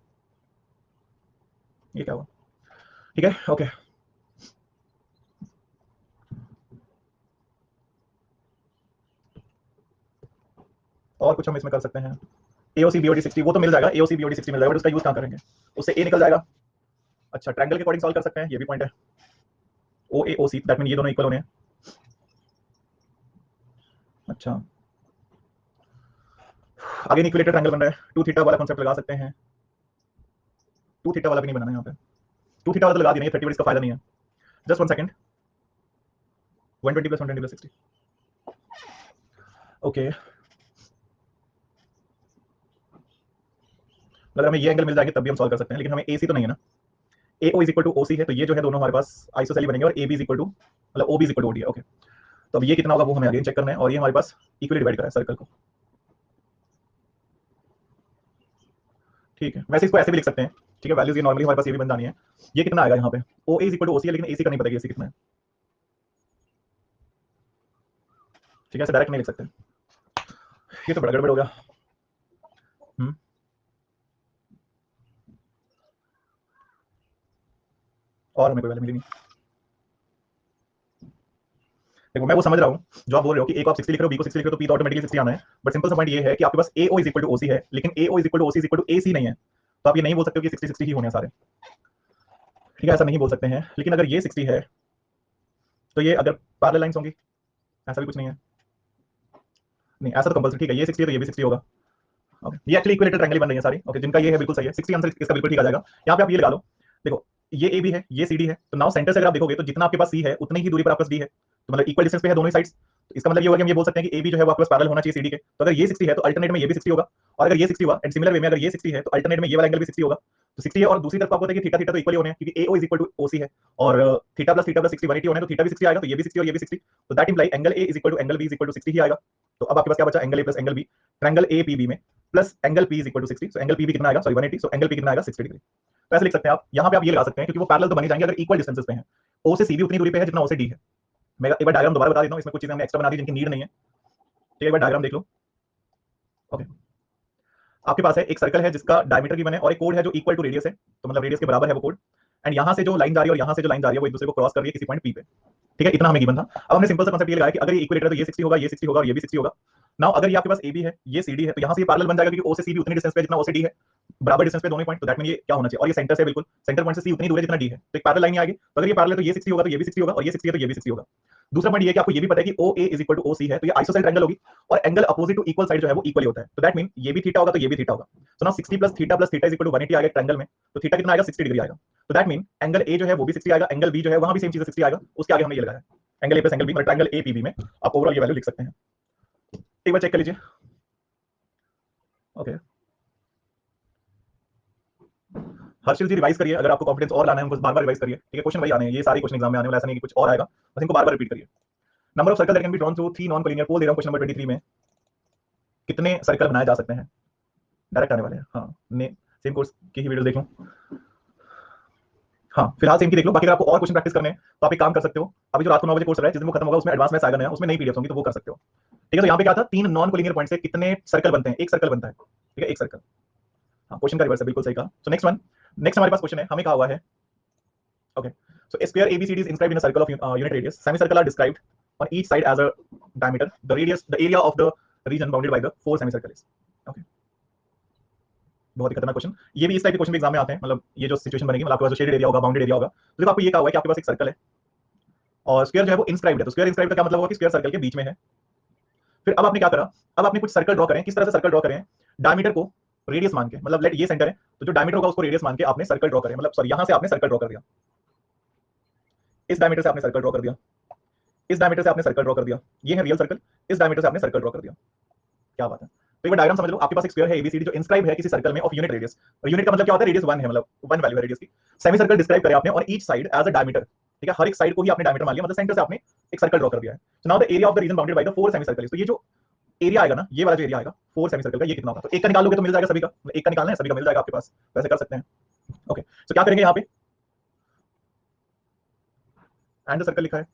ये क्या हुआ, ठीक है, ओके। और कुछ हम इसमें कर सकते हैं, AOC BOD 60 वो तो मिल जाएगा, AOC BOD 60 मिल जाएगा, बट उसका यूज कहां करेंगे, उससे A निकल जाएगा। अच्छा, ट्रायंगल के अकॉर्डिंग सॉल्व कर सकते हैं, ये भी पॉइंट है, OAOC दैट मीन ये दोनों इक्वल होने हैं। अच्छा, आगे इक्विलेटरल ट्रायंगल बन रहा है, 2 थीटा वाला कांसेप्ट लगा सकते हैं, 2 थीटा वाला भी नहीं बनाना है यहाँ पे, 2 थीटा वाला तो लगा दिया, 30 बट इसका फायदा नहीं है। Just 1 second, 120 plus 120 plus 60, okay, अगर हमें ये एंगल मिल जाएगा तब भी हम सॉल्व कर सकते हैं, लेकिन हमें AC तो नहीं है ना। AO is equal to OC है, तो ये जो है दोनों हमारे पास आइसोसेली बनेंगे, और AB इज इक्वल टू मतलब OB is equal to OD है, ओके। तो अब ये कितना होगा वो हमें आगे चेक करना है, और ये हमारे पास इक्वली डिवाइड करा है सर्कल को, ठीक है। वैसे इसको ऐसे भी लिख सकते हैं, ठीक है, वैल्यूज ये नॉर्मली हमारे पास ये भी बन जानी है। ये कितना आएगा यहाँ पे, OA is equal to OC है, लेकिन AC का नहीं पता कि AC कितना है, ठीक है, ऐसे डायरेक्ट नहीं लिख सकते, ये तो बड़ा गड़बड़ हो गया। और हमें कोई वैल्यू मिली नहीं। देखो मैं वो समझ रहा हूँ जो आप बोल रहे हो कि A को आप 60 लिख रहे हो, B को 60 लिख रहे हो, तो P तो ऑटोमेटिकली 60 आना है, बट सिंपल सा पॉइंट ये है कि आपके पास AO is equal to OC है, लेकिन AO is equal to OC is equal to AC नहीं है, तो आप ये नहीं बोल सकते हो कि 60 60 ही होने हैं सारे, ठीक है, ऐसा नहीं बोल सकते हैं। लेकिन अगर ये 60 है तो ये अगर पैरेलल लाइंस होंगी, ऐसा भी कुछ नहीं है, नहीं ऐसा तो कंपल्सरी, ठीक है, ये 60 है तो ये भी 60 होगा, ओके। ये एक्चुअली इक्विलेटरल ट्रायंगल बन रही है सारी, ओके, जिनका ये है बिल्कुल सही है, 60 आंसर इसका बिल्कुल ठीक आ जाएगा। यहाँ पे आप ये लगा लो, देखो ये AB है, ये CD है, तो नाउ सेंटर से अगर आप देखोगे तो जितना आपके पास C है उतनी ही दूरी पर आपके पास D है, तो मतलब इक्वल डिस्टेंस पे है दोनों ही साइड्स, तो इसका मतलब ये होगा कि हम ये बोल सकते हैं कि AB जो है वो आपके पास पैरेलल होना चाहिए CD के, तो अगर ये 60 है तो अल्टरनेट में ये भी 60 होगा, और अगर ये 60 हुआ एंड सिमिलर वे में अगर ये 60 है तो अल्टरनेट में ये वाला एंगल भी 60 होगा, तो 60 है, और दूसरी तरफ आपको पता है कि थीटा थीटा तो इक्वल होने हैं, क्योंकि AO is equal to OC है, और थीटा प्लस 60 180 होने, तो थीटा भी 60 आएगा, तो ये भी 60 और ये भी 60, तो that imply angle A is equal to angle B is equal to 60 ही आएगा। तो अब आपके पास क्या बचा, angle A plus angle B, triangle APB में plus angle P is equal to 60, so angle P भी कितना आएगा, सॉरी 180, सो एंगल पी कितना आएगा 60 डिग्री। तो ऐसे लिख सकते हैं आप, यहाँ पे आप ये लगा सकते हैं क्योंकि वो पैरेलल तो बन ही जाएंगे अगर इक्वल डिस्टेंसेस पे हैं। ओ से सी भी उतनी दूरी पे है जितना ओ से डी है। मैं एक बार डायग्राम दोबारा बता देता हूँ, इसमें कुछ चीजें हमने एक्स्ट्रा बना दी जिनकी नीड नहीं है, ठीक है। एक बार डायग्राम देख लो। ओके, आपके पास है एक सर्कल है जिसका डायमीटर गिवन है और एक कोड है जो इक्वल टू रेडियस है, तो मतलब रेडियस के बराबर है वो कोड, एंड यहां से जो लाइन जा रही है और यहां से जो लाइन जा रही है वो एक दूसरे को क्रॉस कर रही है किसी पॉइंट पी पे, ठीक है। इतना हमें गिवन था। अब हमने सिंपल सा कांसेप्ट ये लगाया कि अगर ये इक्विलेटर है तो ये 60 होगा, ये 60 होगा और ये भी 60 होगा। नाउ अगर ये आपके पास AB है, ये CD है, तो यहां से ये पैरेलल बन जाएगा क्योंकि O से C भी उतनी डिस्टेंस पे जितना O से D है, बराबर डिस्टेंस पे दोनों पॉइंट, तो दैट मीन ये क्या होना चाहिए, और ये सेंटर से बिल्कुल सेंटर पॉइंट से C उतनी दूर है जितना D है, तो एक पैरेलल लाइन आएगी। तो अगर ये पैरेलल है तो ये 60 होगा तो ये भी 60 होगा, और ये 60 है तो ये भी 60 होगा। दूसरा पॉइंट ये है कि आपको ये भी पता है कि OA is equal to OC है, तो ये आइसोसेलेस ट्रायंगल होगी और angle opposite to equal side जो है वो इक्वल होता है, तो दैट मीन ये भी थीटा होगा तो ये भी थीटा होगा। So now 60 plus theta is equal to 180 आएगा ट्रायंगल में, तो थीटा कितना आएगा 60 डिग्री आएगा। तो दैट मीन एंगल A जो है वो भी 60 आएगा, एंगल B जो है वहां भी सेम चीज 60 आएगा, उसके आगे हमने ये लगाया angle A plus angle B, मतलब ट्रायंगल APB में आप ओवरऑल ये वैल्यू लिख सकते हैं। एक बार चेक कर लीजिए। ओके, हर्षिल जी रिवाइज करिए, अगर आपको कॉन्फिडेंस और लाना है हमको बार-बार रिवाइज करिए, ठीक है। क्वेश्चन वही आने हैं, ये सारे क्वेश्चन एग्जाम में आने वाले, ऐसा नहीं कि कुछ और आएगा, बस इनको बार-बार रिपीट करिए। Number of circle that can be drawn through 3 non collinear पोल दे रहा हूं क्वेश्चन नंबर 23 में, कितने सर्कल बनाए जा सकते हैं, डायरेक्ट आने वाले हैं। हां, ने सेम कोर्स की ही वीडियो देख लो। हाँ, फिलहाल सेम की देख लो, बाकी अगर आपको और क्वेश्चन प्रैक्टिस करने हैं तो आप एक काम कर सकते हो, अभी जो रात को 9 बजे कोर्स हो रहा है जिस दिन वो खत्म होगा उसमें एडवांस मैथ्स आएगा नया, उसमें नई पीडीएफ होंगी तो वो कर सकते हो, ठीक है। तो यहाँ पे क्या था, 3 नॉन कोलिनियर पॉइंट से कितने सर्कल बनते हैं, एक सर्कल बनता है, ठीक है, एक सर्कल। हाँ, क्वेश्चन का रिवर्स है, बिल्कुल सही कहा। सो नेक्स्ट वन, नेक्स्ट हमारे पास क्वेश्चन है, हमें कहा हुआ है okay, so a square ABCD is inscribed in a circle of unit radius, semicircle are described on each side as a diameter, the radius, the area of the region bounded by the 4 semicircles, okay. बहुत ही खतरनाक क्वेश्चन, ये भी इस टाइप के क्वेश्चन भी एग्जाम में आते हैं, मतलब ये जो सिचुएशन बनेगी, मतलब आपके पास जो शेडेड एरिया होगा, बाउंडेड एरिया होगा, तो देखो आपको ये कहा हुआ है कि आपके पास एक सर्कल है और स्क्वायर जो है वो इंस्क्राइब्ड है, तो स्क्वायर इंस्क्राइब्ड का क्या मतलब होगा कि स्क्वायर सर्कल के बीच में है। फिर अब आपने क्या करा, अब आपने कुछ सर्कल ड्रॉ करें, किस तरह से सर्कल ड्रॉ करें, डायमीटर को रेडियस मान के, मतलब लेट ये सेंटर है तो जो डायमीटर होगा उसको रेडियस मान के आपने सर्कल ड्रॉ करें, मतलब सॉरी यहां से आपने सर्कल ड्रॉ कर दिया, इस डायमीटर से आपने सर्कल ड्रॉ कर दिया, इस डायमीटर से आपने सर्कल ड्रॉ कर दिया, ये है रियल सर्कल, इस डायमीटर से आपने सर्कल ड्रॉ कर दिया, क्या बात है। तो एक बार डायग्राम समझ लो, आपके पास एक स्क्वायर है एबीसीडी जो इंस्क्राइब है किसी सर्कल में ऑफ यूनिट रेडियस, और यूनिट का मतलब क्या होता है, रेडियस 1 है, मतलब 1 वैल्यू है रेडियस की। सेमी सर्कल डिस्क्राइब करे आपने और each side as a diameter, ठीक है, हर एक साइड को ही आपने डायमीटर मान लिया, मतलब सेंटर से आपने एक सर्कल ड्रॉ कर दिया है। सो now the area of the region bounded by the 4 semi circle, तो ये जो एरिया आएगा ना, ये वाला जो एरिया आएगा 4 सेमी सर्कल का, ये कितना होगा, तो एक का निकाल लोगे तो मिल जाएगा सभी का, एक का निकालना है सभी का मिल जाएगा आपके पास, वैसे कर सकते हैं। ओके, सो क्या करेंगे यहाँ पे, एंड द सर्कल लिखा है,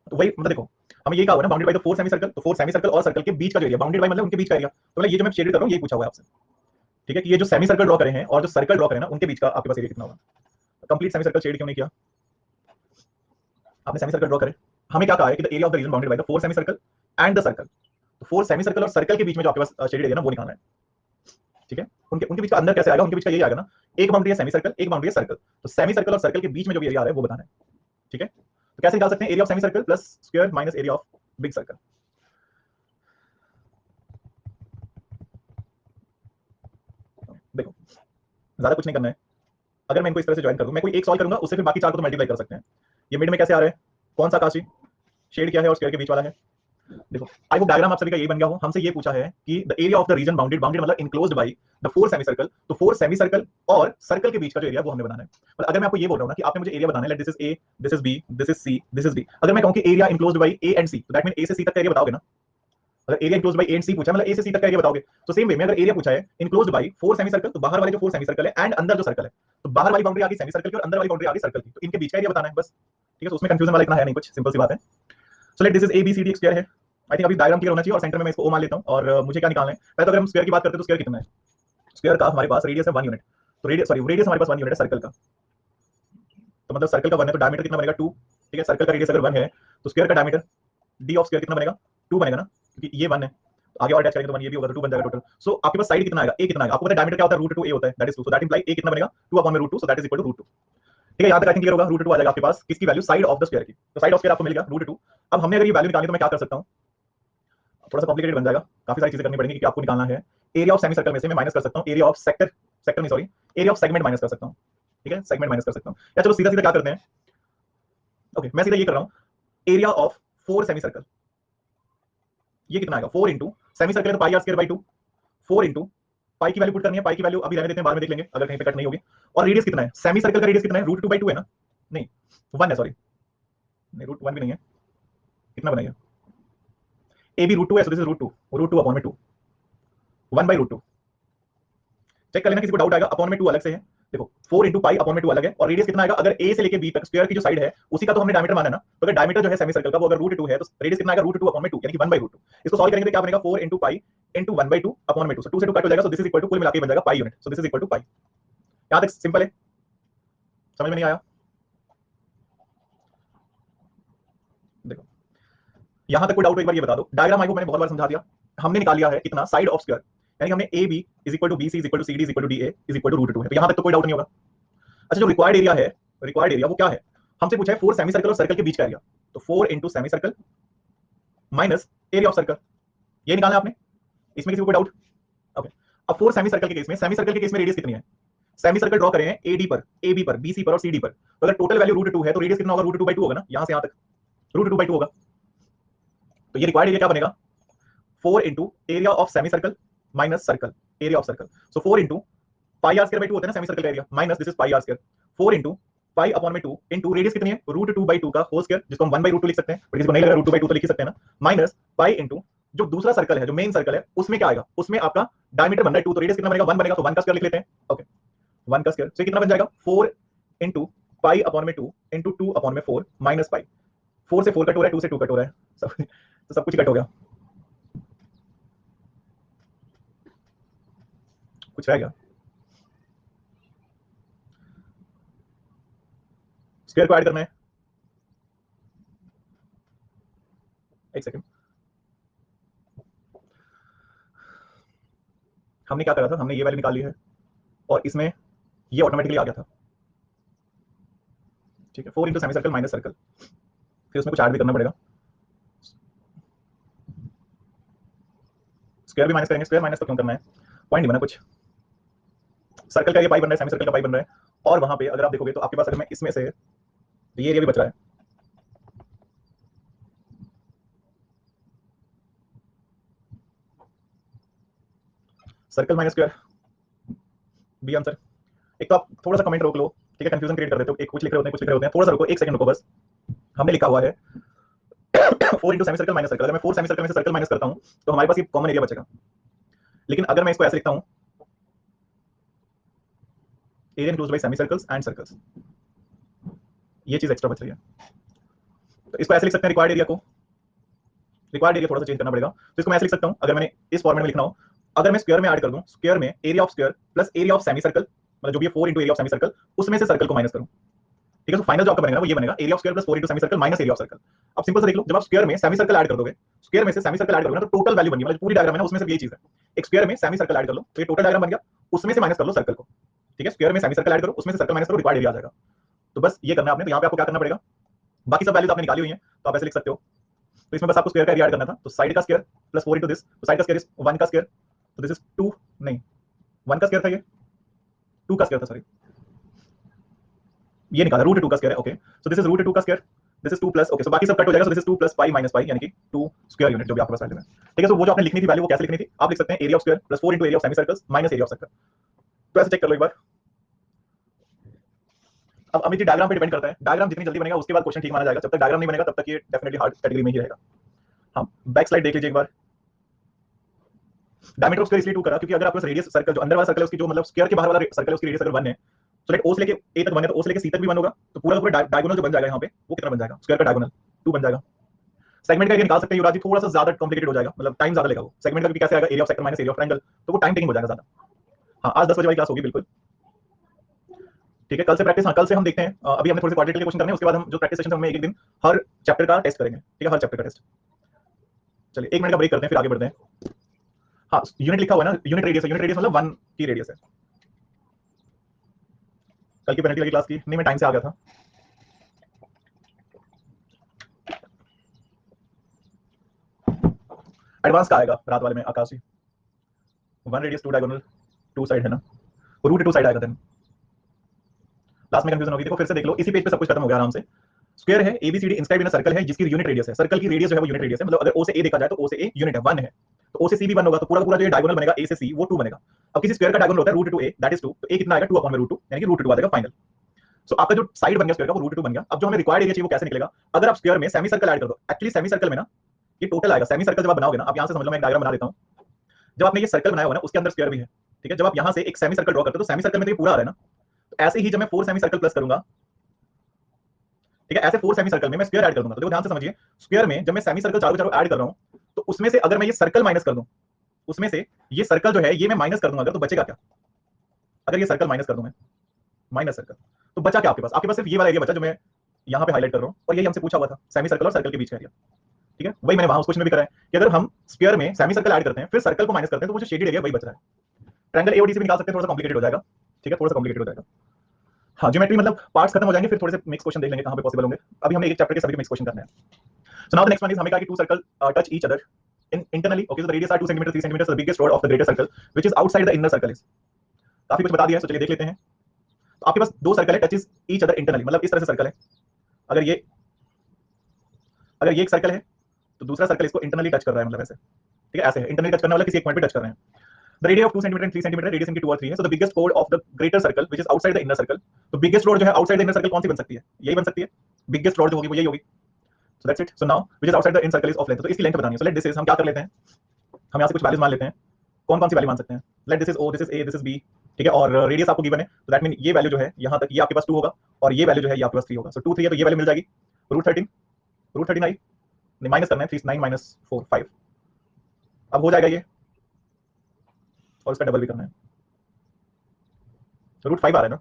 तो वही मतलब देखो हमें ये कहा हुआ है ना, bounded by the 4 semi circle, तो 4 सेमी सर्कल और सर्कल के बीच का जो एरिया, बाउंडेड बाय मतलब उनके बीच का एरिया, तो मतलब ये जो मैं शेडेड कर रहा हूं ये पूछा हुआ है आपसे, ठीक है, कि ये जो सेमी सर्कल ड्रॉ करे हैं और जो सर्कल ड्रॉ करे ना उनके बीच का आपके पास एरिया कितना होगा। कंप्लीट सेमी सर्कल शेड क्यों नहीं किया आपने, सेमी सर्कल ड्रॉ करे, हमें क्या कहा है कि the area of the region bounded by the 4 semi circle and the circle, तो 4 सेमी सर्कल और सर्कल के बीच में जो आपके पास शेडेड एरिया ना वो निकालना है, ठीक है। उनके उनके बीच का अंदर कैसे आएगा, उनके बीच का ये आएगा ना, एक बाउंड्री है सेमी सर्कल, एक बाउंड्री है सर्कल, तो सेमी सर्कल और सर्कल के बीच में जो एरिया आ रहा है वो बताना है, ठीक है। तो कैसे निकाल सकते हैं, area of semi circle plus square minus area of big circle. देखो ज्यादा कुछ नहीं करना है, अगर मैं इनको इस तरह से ज्वाइन कर दूं, मैं कोई एक सॉल्व करूंगा उससे फिर बाकी चार को तो मल्टीप्लाई कर सकते हैं। ये मिड में कैसे आ रहा है, कौन सा काशी शेड क्या है और स्क्वायर के बीच वाला है, देखो आई होप डायग्राम आप सभी का यही बन गया हो। हमसे ये पूछा है कि the area of the region bounded, bounded मतलब enclosed by the 4 semi circle, तो 4 सेमी सर्कल और सर्कल के बीच का जो एरिया वो हमने बनाना है। मतलब अगर मैं आपको ये बोल रहा हूं ना कि आपने मुझे एरिया बताना है, let this is A, this is B, this is C, this is D, अगर मैं कहूं कि area enclosed by A and C, तो दैट मीन ए से सी तक का एरिया बताओगे ना। अगर area enclosed by A and C पूछा मतलब ए से सी तक का एरिया बताओगे, तो सेम वे में अगर एरिया पूछा है इनक्लोज्ड बाय 4 सेमी सर्कल, तो बाहर वाले जो 4 सेमी सर्कल है एंड अंदर जो सर्कल है, तो बाहर वाली बाउंड्री आ गई सेमी सर्कल की और अंदर वाली बाउंड्री आ गई सर्कल की, तो इनके बीच का एरिया बताना है बस, ठीक है। तो उसमें कंफ्यूजन वाला इतना है नहीं, कुछ सिंपल सी बात है। So let this is A B C D square है, आई थिंक अभी डायग्राम क्लियर होना चाहिए, और सेंटर में मैं इसको ओ मान लेता हूं, और मुझे क्या निकालना है, पहले तो अगर हम स्क्वायर की बात करते हैं तो स्क्वायर कितना है, स्क्वायर का हमारे पास रेडियस है 1 यूनिट, तो रेडियस सॉरी रेडियस हमारे पास 1 यूनिट है सर्कल का, तो मतलब सर्कल का 1 है तो डायमीटर कितना बनेगा 2, ठीक है। सर्कल का रेडियस अगर 1 है तो स्क्वायर का डायमीटर डी ऑफ स्क्वायर कितना बनेगा 2 बनेगा ना, क्योंकि ये 1 है, तो आगे और अटैच करेंगे तो 1 ये भी होगा, तो 2 बन जाएगा टोटल। सो आपके पास साइड कितना आएगा, ए कितना आएगा, आपको पता है डायमीटर क्या होता है, √2 a होता है, that is 2, so that imply A कितना बनेगा 2/√2, so that is equal to √2, ठीक है। यहां तक आई थिंक क्लियर होगा, √2 आ जाएगा आपके पास किसकी value, side of the square की, तो साइड ऑफ स्क्वायर आपको मिल गया √2। अब हमने अगर ये वैल्यू निकाली तो मैं क्या कर सकता हूं, थोड़ा सा कॉम्प्लिकेटेड बन जाएगा, काफी सारी चीजें करनी पड़ेंगी, क्योंकि आपको निकालना है एरिया ऑफ सेमी सर्कल में से मैं माइनस कर सकता हूं एरिया ऑफ सेक्टर, सेक्टर नहीं sorry area of segment minus कर सकता हूं, ठीक है, सेगमेंट माइनस कर सकता हूं, या चलो सीधा सीधा क्या करते हैं, ओके मैं सीधा ये कर रहा हूं एरिया ऑफ 4 सेमी सर्कल, ये कितना आएगा 4 इंटू सेमी सर्कल तो pi r square by 2, 4 into pi की वैल्यू पुट करनी है, पाई की वैल्यू अभी रहने देते हैं बाद में देख लेंगे अगर कहीं पे कट नहीं होगी, और रेडियस कितना है, सेमी सर्कल का रेडियस कितना है √2/2 है ना, नहीं 1 है सॉरी, नहीं √1 भी नहीं है, कितना बनाइए ए बी √2 है, सो दिस इज √2 √2/2, 1/√2। चेक कर लेना किसी को डाउट आएगा। अपॉन में 2 अलग से है, देखो 4 इंटू पाई अपॉन में 2 अलग है, और रेडियस कितना आएगा अगर ए से लेके बी तक स्क्वायर की जो साइड है उसी का तो हमने डायमीटर माना ना, तो अगर डायमीटर जो है सेमी सर्कल का वो अगर √2 है तो रेडियस कितना आएगा √2 अपॉन में 2 यानी कि 1/√2। इसको सॉल्व करेंगे तो क्या बनेगा 4 इंटू पाई इंटू 1/2 अपॉन में 2, सो 2 से 2 कट हो जाएगा, so this is equal to कुल मिला के बन जाएगा pi unit, so this is equal to pi. यहां तक सिंपल है, समझ में नहीं आया? देखो यहां तक कोई डाउट हो एक बार ये बता दो। डायग्राम आई को मैंने बहुत बार समझा दिया। हमने निकाल लिया है कितना साइड ऑफ स्क्वायर, यानी हमने A B is equal to B C is equal to C D is equal to D A is equal to √2 है, तो यहां तक तो कोई डाउट नहीं होगा। अच्छा जो रिक्वायर्ड एरिया है, रिक्वायर्ड एरिया वो क्या है, हमसे पूछा है 4 सेमी सर्कल और सर्कल के बीच का एरिया, तो 4 into semi circle minus area of circle, ये निकालना है आपने। इसमें किसी को कोई डाउट? ओके, अब 4 सेमी सर्कल के केस में, सेमी सर्कल के केस में रेडियस कितनी है, सेमी सर्कल ड्रॉ करें हैं एडी पर, एबी पर, बीसी पर और सीडी पर, तो अगर टोटल वैल्यू √2 है तो रेडियस कितना होगा √2/2 होगा ना, यहां से यहां तक √2/2 होगा। तो ये रिक्वायर्ड एरिया क्या बनेगा 4 into area of semi circle minus circle area of circle, so 4 into pi r square by 2 होता है ना सेमी सर्कल का area, minus this is pi r square 4 into pi upon में 2 इंटू रेडियस कितनी है √2/2 का होल स्क्वायर, जिसको हम 1/√2 लिख सकते हैं, बट इसको नहीं लग रहा √2/2 तो लिख ही सकते हैं ना, माइनस पाई इंटू जो दूसरा सर्कल है जो मेन सर्कल है उसमें क्या आएगा, उसमें आपका डायमीटर बन रहा है 2, तो रेडियस कितना बनेगा 1 बनेगा, तो 1 का स्क्वायर लिख लेते हैं। ओके 1 का स्क्वायर, तो कितना बन जाएगा 4 इंटू पाई अपॉन में 2 इंटू 2 अपॉन में 4 माइनस पाई, 4 से 4 कट हो रहा है, 2 से 2 कट हो रहा है, सब कुछ कट हो गया, कुछ रह गया, स्क्वायर को ऐड करना है, एक सेकंड। हमने क्या करा था, हमने ये वैल्यू निकाल ली है और इसमें ये ऑटोमेटिकली आ गया था, ठीक है 4 into semi circle minus circle, फिर उसमें कुछ ऐड भी करना पड़ेगा, स्क्वायर भी माइनस करेंगे, स्क्वायर माइनस तो क्यों करना है, पॉइंट नहीं बना कुछ, सर्कल का ये पाई बन रहा है, सेमी सर्कल का पाई बन रहा है, और वहां पे अगर आप देखोगे तो आपके पास अगर मैं इसमें से, तो ये एरिया भी बच रहा है, circle minus square, B answer. एक तो आप थोड़ा सा कमेंट रोक लो, ठीक है, कंफ्यूजन क्रिएट कर देते हो, एक कुछ लिख रहे होते हैं कुछ लिख रहे होते हैं, थोड़ा सा रुको, एक सेकंड रुको बस। हमने लिखा हुआ है 4 into semi circle minus circle, अगर मैं 4 सेमी सर्कल में से सर्कल माइनस करता हूं तो हमारे पास ये कॉमन एरिया बचेगा, लेकिन अगर मैं इसको ऐसे लिखता हूं area enclosed bye semi circles and circles, ये चीज एक्स्ट्रा बच रही है, तो इसको ऐसे लिख सकते हैं रिक्वायर्ड एरिया को, रिक्वायर्ड एरिया थोड़ा सा चेंज करना पड़ेगा, तो इसको मैं ऐसे लिख सकता हूं, अगर मैंने इस फॉर्मेट में लिखना हो, अगर मैं स्क्वायर में ऐड कर दूं, स्क्वायर में area of square plus area of semi circle, मतलब जो भी 4 into area of semi circle, उसमें से सर्कल को माइनस करूं, ठीक है, तो फाइनल जो आपका बनेगा ना वो ये बनेगा area of square plus 4 into semi circle minus area of circle. अब सिंपल से देख लो, जब आप स्क्वायर में सेमी सर्कल ऐड कर दोगे, स्क्वायर में से सेमी सर्कल ऐड करोगे ना तो टोटल वैल्यू बन गई, मतलब पूरी डायग्राम है ना उसमें से यही चीज है, एक स्क्वायर में सेमी सर्कल ऐड कर लो तो ये टोटल डायग्राम बन गया, उसमें से माइनस कर लो सर्कल को, ठीक है, स्क्वायर में सेमी सर्कल ऐड करो उसमें से सर्कल माइनस करो, रिक्वायर्ड एरिया आ जाएगा। तो बस ये करना है आपने, तो यहाँ पे आपको क्या करना पड़ेगा, बाकी सब वैल्यूज आपने निकाली हुई है तो आप ऐसे लिख सकते हो, तो इसमें बस आपको स्क्वायर का एरिया ऐड करना था, तो साइड का स्क्वायर प्लस 4 इंटू दिस, तो साइड का स्क्वायर इज 1 का स्क्वायर, तो दिस इज 2, नहीं 1 का स्क्वायर था, ये 2 का स्क्वायर था, सॉरी ये निकाला √2 का स्क्वायर है, ओके, सो दिस इज √2 का square, this is 2 plus, okay, so बाकी सब कट हो जाएगा, so this is 2 plus pi minus pi यानी कि 2 स्क्वायर यूनिट जो भी आपके पास वैल्यू है, ठीक है, सो वो जो आपने लिखनी थी वैल्यू वो कैसे लिखनी थी, आप लिख सकते हैं area of square plus 4 into area of semi circles minus area of circle, तो ऐसे चेक कर लो एक बार। अब अमित जी डायग्राम पे डिपेंड करता है, डायग्राम जितनी जल्दी बनेगा उसके बाद क्वेश्चन ठीक माना जाएगा, जब तक डायग्राम नहीं बनेगा तब तक ये डेफिनेटली हार्ड कैटेगरी में ही रहेगा। हाँ बैक स्लाइड देख लीजिए एक बार, डायमीटर ऑफ स्क्वायर इसलिए 2 करा क्योंकि अगर आपके पास रेडियस सर्कल जो अंदर वाला सर्कल है उसकी जो मतलब स्क्वायर के बाहर वाला सर्कल है उसकी रेडियस अगर 1 है, तो लेट ओ से लेके ए तक 1 है तो ओ से लेके सी तक भी 1 होगा, तो पूरा का पूरा डायगोनल जो बन जाएगा यहाँ पे वो कितना बन जाएगा, स्क्वायर का डायगोनल 2 बन जाएगा। सेगमेंट का एरिया निकाल सकते हैं युवराज जी, थोड़ा सा ज्यादा कॉम्प्लिकेटेड हो जाएगा, मतलब टाइम ज्यादा लेगा वो, सेगमेंट का भी कैसे आएगा area of sector minus area of triangle, तो वो टाइम टेकिंग हो जाएगा ज्यादा। हाँ आज 10 बजे वाली क्लास होगी बिल्कुल, ठीक है, कल से प्रैक्टिस, हाँ कल से हम देखते हैं, अभी हमने थोड़े से क्वाड्रेटिक के क्वेश्चन करने हैं, उसके बाद हम जो प्रैक्टिस सेशन में एक दिन हर चैप्टर का टेस्ट करेंगे, ठीक है, हर चैप्टर का टेस्ट। चलिए 1 मिनट का ब्रेक करते हैं फिर आगे बढ़ते हैं। हाँ यूनिट लिखा हुआ है ना, यूनिट रेडियस है, यूनिट रेडियस मतलब 1 की रेडियस है। कल की पेनल्टी वाली क्लास की नहीं, मैं टाइम से आ गया था, एडवांस का आएगा रात वाले में आकाश जी, 1 रेडियस 2 डायगोनल 2 साइड है ना, √2 साइड आएगा, देन लास्ट में कंफ्यूजन होगी, देखो फिर से देख लो, इसी पेज पे सब कुछ खत्म हो गया आराम से। स्क्वायर है एबीसीडी इंस्क्राइब्ड इन सर्कल है जिसकी यूनिट रेडियस है, सर्कल की रेडियस जो है वो यूनिट रेडियस है, मतलब अगर ओ से ए देखा जाए तो ओ से ए यूनिट है 1 है, तो ओ से सी भी 1 होगा, तो पूरा पूरा जो ये डायगोनल बनेगा ए से सी वो 2 बनेगा। अब किसी स्क्वायर का डायगोनल होता है √2a दैट इज 2, तो a कितना आएगा 2 अपॉन में √2 यानी कि √2 आ जाएगा फाइनल। सो आपका जो साइड बन गया स्क्वायर का वो √2 बन गया। अब जो हमें रिक्वायर्ड एरिया चाहिए वो कैसे निकलेगा, अगर आप स्क्वायर में सेमी सर्कल ऐड कर दो, एक्चुअली सेमी सर्कल में ना ये टोटल आएगा, सेमी सर्कल जब आप बनाओगे ना, आप यहां से समझ लो मैं एक डायग्राम बना देता हूं, जब आपने ये सर्कल बनाया हुआ है ना उसके अंदर स्क्वायर भी है, ठीक है। जब आप यहां से एक सेमी सर्कल ड्रॉ करते हो तो सेमी सर्कल में तो ये पूरा आ रहा है ना, तो ऐसे ही जब मैं 4 सेमी सर्कल प्लस करूंगा, ठीक है, ऐसे 4 सेमी सर्कल में मैं स्क्वायर ऐड कर दूंगा। तो देखो ध्यान से समझिए, स्क्वायर में जब मैं सेमी सर्कल चारों चारों ऐड कर रहा हूं तो उसमें से अगर मैं ये सर्कल माइनस कर दूं, उसमें से ये सर्कल जो है ये मैं माइनस कर दूंगा अगर, तो बचेगा क्या? अगर ये सर्कल माइनस कर दूं मैं, माइनस सर्कल, तो बचा क्या आपके पास? आपके पास सिर्फ ये वाला एरिया बचा जो मैं यहां पे हाईलाइट कर रहा हूं, और यही हमसे पूछा हुआ था, सेमी सर्कल और सर्कल के बीच का एरिया, ठीक है। वही मैंने वहां उस क्वेश्चन में भी करा है कि अगर हम स्क्वायर में सेमी सर्कल ऐड करते हैं फिर सर्कल को माइनस करते हैं तो मुझे शेडेड एरिया वही बच रहा है। ट्रायंगल एओडी से भी निकाल सकते हैं, थोड़ा सा कॉम्प्लिकेटेड हो जाएगा, ठीक है, थोड़ा सा कॉम्प्लिकेटेड हो जाएगा। हाँ, ज्योमेट्री मतलब पार्ट्स खत्म हो जाएंगे, फिर थोड़े से मिक्स क्वेश्चन देख लेंगे कहां पे पॉसिबल होंगे। अभी हमने एक चैप्टर के सभी मिक्स क्वेश्चन करने हैं। So now the next one is, हमें कहा कि two circle touch each other in internally, okay, so the radius are 2 cm 3 cm, so the biggest chord of the greater circle which is outside the inner circle is, काफी कुछ बता दिया है, तो चलिए देख लेते हैं। तो आपके पास दो सर्कल है, टचेस ईच अदर इंटरनली, मतलब इस तरह से सर्कल है। अगर ये एक सर्कल है तो दूसरा सर्कल इसको इंटरनली टच कर रहा है, मतलब ऐसे, ठीक है, ऐसे है। इंटरनली टच करने वाला किसी एक पॉइंट पे टच कर रहे हैं। The radius of 2 cm and 3 cm, radius इनकी 2 और 3 है, so the biggest chord of the greater circle which is outside the inner circle, तो biggest chord जो है outside the inner circle कौन सी बन सकती है? यही बन सकती है, biggest chord जो होगी वो यही होगी। So that's it. So now which is outside the inner circle is of length, तो इसकी लेंथ बतानी है। So let this is, हम क्या कर लेते हैं, हम यहाँ से कुछ वैल्यूज मान लेते हैं। कौन कौन सी वैल्यू मान सकते हैं? Let this is O, this is A, this is B, ठीक है। और रेडियस आपको गिवन है, तो दैट मीन ये वैल्यू जो है यहाँ तक ये आपके पास 2 होगा, और ये वैल्यू जो है ये आपके पास 3 होगा। सो 2 3 है तो ये वैल्यू मिल जाएगी √13, √13 आई, माइनस करना है 3 9 माइनस 4 5, अब हो जाएगा ये, और इसका डबल भी करना है, तो √5 आ रहा है ना,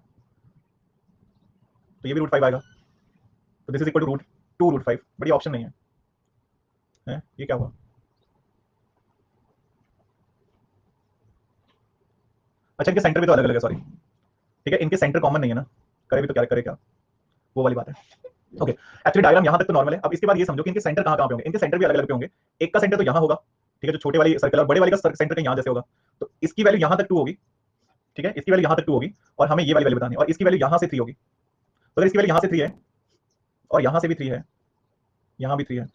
तो ये भी √5 आएगा, तो दिस इज इक्वल टू √2 √5। बड़ी ऑप्शन नहीं है, ये क्या हुआ? अच्छा, इनके सेंटर भी तो अलग अलग है, सॉरी, ठीक है, इनके सेंटर कॉमन नहीं है ना, करे भी तो क्या करे, क्या वो वाली बात है। ओके, एक्चुअली डायग्राम यहाँ तक तो नॉर्मल है। अब इसके बाद ये समझो कि इनके सेंटर कहाँ कहाँ पे होंगे। इनके सेंटर भी अलग अलग पे होंगे। एक का सेंटर तो यहाँ होगा, ठीक है, जो छोटे वाली सर्कल और बड़े वाली का सेंटर कहीं यहाँ जैसे होगा, तो इसकी वैल्यू यहाँ तक 2 होगी, ठीक है, इसकी वैल्यू यहाँ तक 2 होगी, और हमें ये वाली वैल्यू बतानी है, और इसकी वैल्यू यहाँ से 3 होगी। तो अगर इसकी वैल्यू यहाँ से 3 है और यहाँ से भी 3 है, यहाँ भी 3 है,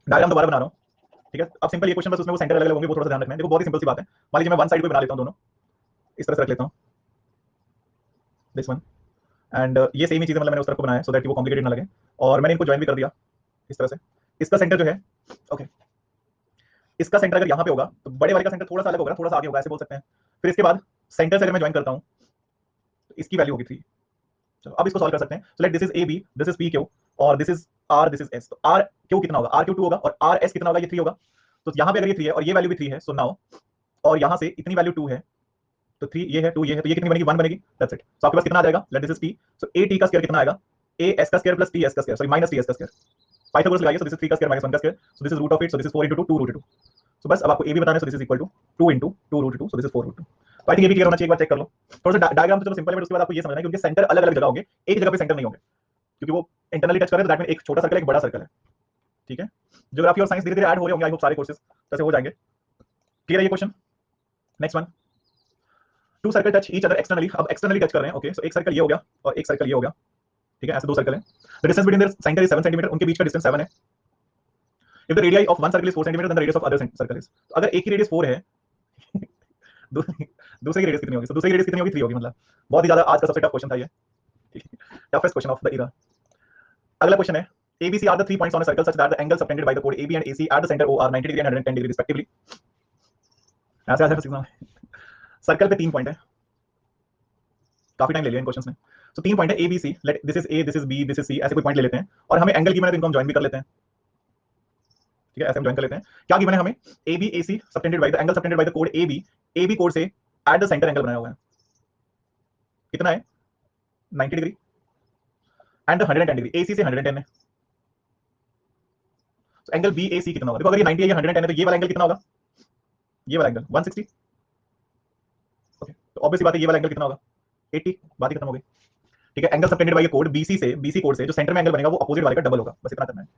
डायग्राम दोबारा बना रहा हूँ, ठीक है। अब सिंपल ये क्वेश्चन, बस उसमें वो सेंटर अलग अलग होंगे, वो थोड़ा सा ध्यान रखना है। देखो बहुत ही सिंपल सी बात है, मान लीजिए मैं वन साइड को बना लेता हूँ, दोनों इस तरह से रख लेता हूँ, दिस वन, एंड ये सेम ही चीज़, मतलब मैंने उस तरफ को बनाया सो दैट वो कॉम्प्लिकेटेड ना लगे, और मैंने इनको ज्वाइन भी कर दिया इस तरह से। इसका सेंटर जो है, ओके, इसका सेंटर अगर यहाँ पे होगा तो बड़े वाले का सेंटर थोड़ा सा अलग होगा, थोड़ा सा आगे होगा, ऐसे बोल सकते हैं। फिर इसके बाद सेंटर से अगर मैं ज्वाइन करता हूँ तो इसकी वैल्यू होगी 3। चलो अब इसको सॉल्व कर सकते हैं। So let this is A B, this is P Q, और this is R, this is S. तो आर क्यू कितना होगा? आर क्यू 2 होगा, और आर एस कितना होगा? ये 3 होगा। तो यहाँ पे अगर ये 3 है और ये वैल्यू भी 3 है, सो नाउ, और यहाँ से इतनी वैल्यू 2 है, तो 3 ये है, 2 ये है, तो ये कितनी बनेगी? 1 बनेगी, दैट्स इट। सो आपके पास कितना आ जाएगा? Late this is T, so A T का स्क्वायर कितना आएगा? ए एस का स्क्वायर प्लस टी एस का square, sorry minus T S का स्क्वायर, पाइथागोरस लगाइए। सो दिस इज 3 का स्क्वायर माइनस 1 का square, so this is root of it, so this is 4 into 2, 2 √2। So बस अब आपको ए भी बताना है, so this is equal to 2 into 2 √2, so this is 4 √2। तो आई थिंक ये भी क्लियर होना चाहिए, एक बार चेक कर लो। थोड़ा सा डायग्राम तो चलो सिंपल है, बट उसके बाद आपको ये समझना है कि उनके सेंटर अलग अलग जगह होंगे, एक जगह पे सेंटर नहीं होंगे, क्योंकि वो इंटरनली टच कर रहे हैं, तो दैट मीन एक छोटा सर्कल है, एक बड़ा सर्कल है, ठीक है। ज्योग्राफी और साइंस धीरे धीरे ऐड हो रहे होंगे, आई होप सारे कोर्सेज जैसे हो जाएंगे। क्लियर है ये question? Next one, two circle touch each other externally. अब एक्सटर्नली टच कर रहे हैं, ओके, सो एक सर्कल ये हो गया और एक सर्कल ये हो गया, ठीक है, ऐसे दो सर्कल हैं। The distance between their centre is 7 centimetre, उनके बीच का डिस्टेंस 7 है। If the radius of one circle is 4 centimetre, then the radius of other circle is, तो अगर एक की रेडियस 4 है दूसरे की रेडियस कितनी होगी? तो दूसरे की रेडियस कितनी होगी? 3 होगी। मतलब बहुत ही ज्यादा आज का सबसे टफ क्वेश्चन था ये, toughest question of the era. अगला क्वेश्चन है, ABC are the 3 points on a circle such that the angles subtended by the chord AB and AC at the center O are 90 degree and 110 degree respectively। ऐसे ऐसे सर्कल पे 3 पॉइंट है, काफी टाइम ले लिया इन क्वेश्चंस में। सो 3 पॉइंट है A B C, late this is A, this is B, this is C, ऐसे कोई पॉइंट ले लेते हैं, और हमें एंगल गिवन है तो इनको हम ज्वाइन भी कर लेते हैं, ठीक है, ऐसे हम ज्वाइन कर लेते हैं। क्या गिवन है हमें? AB AC subtended by the angle subtended by the code AB code से एट द सेंटर एंगल बनाया हुआ है, कितना है? 90 डिग्री एंड 110 डिग्री, AC से 110 है, तो एंगल BAC कितना होगा? देखो अगर ये 90 है, ये 110 है, तो ये वाला एंगल कितना होगा? ये वाला एंगल 160, ओके, तो ऑब्वियसली बात है ये वाला एंगल कितना होगा? 80, बात ही खत्म हो गई, ठीक है। एंगल सबटेंडेड बाय ये कोड BC कोड से जो सेंटर में एंगल बनेगा वो अपोजिट वाले का डबल होगा, बस इतना करना है।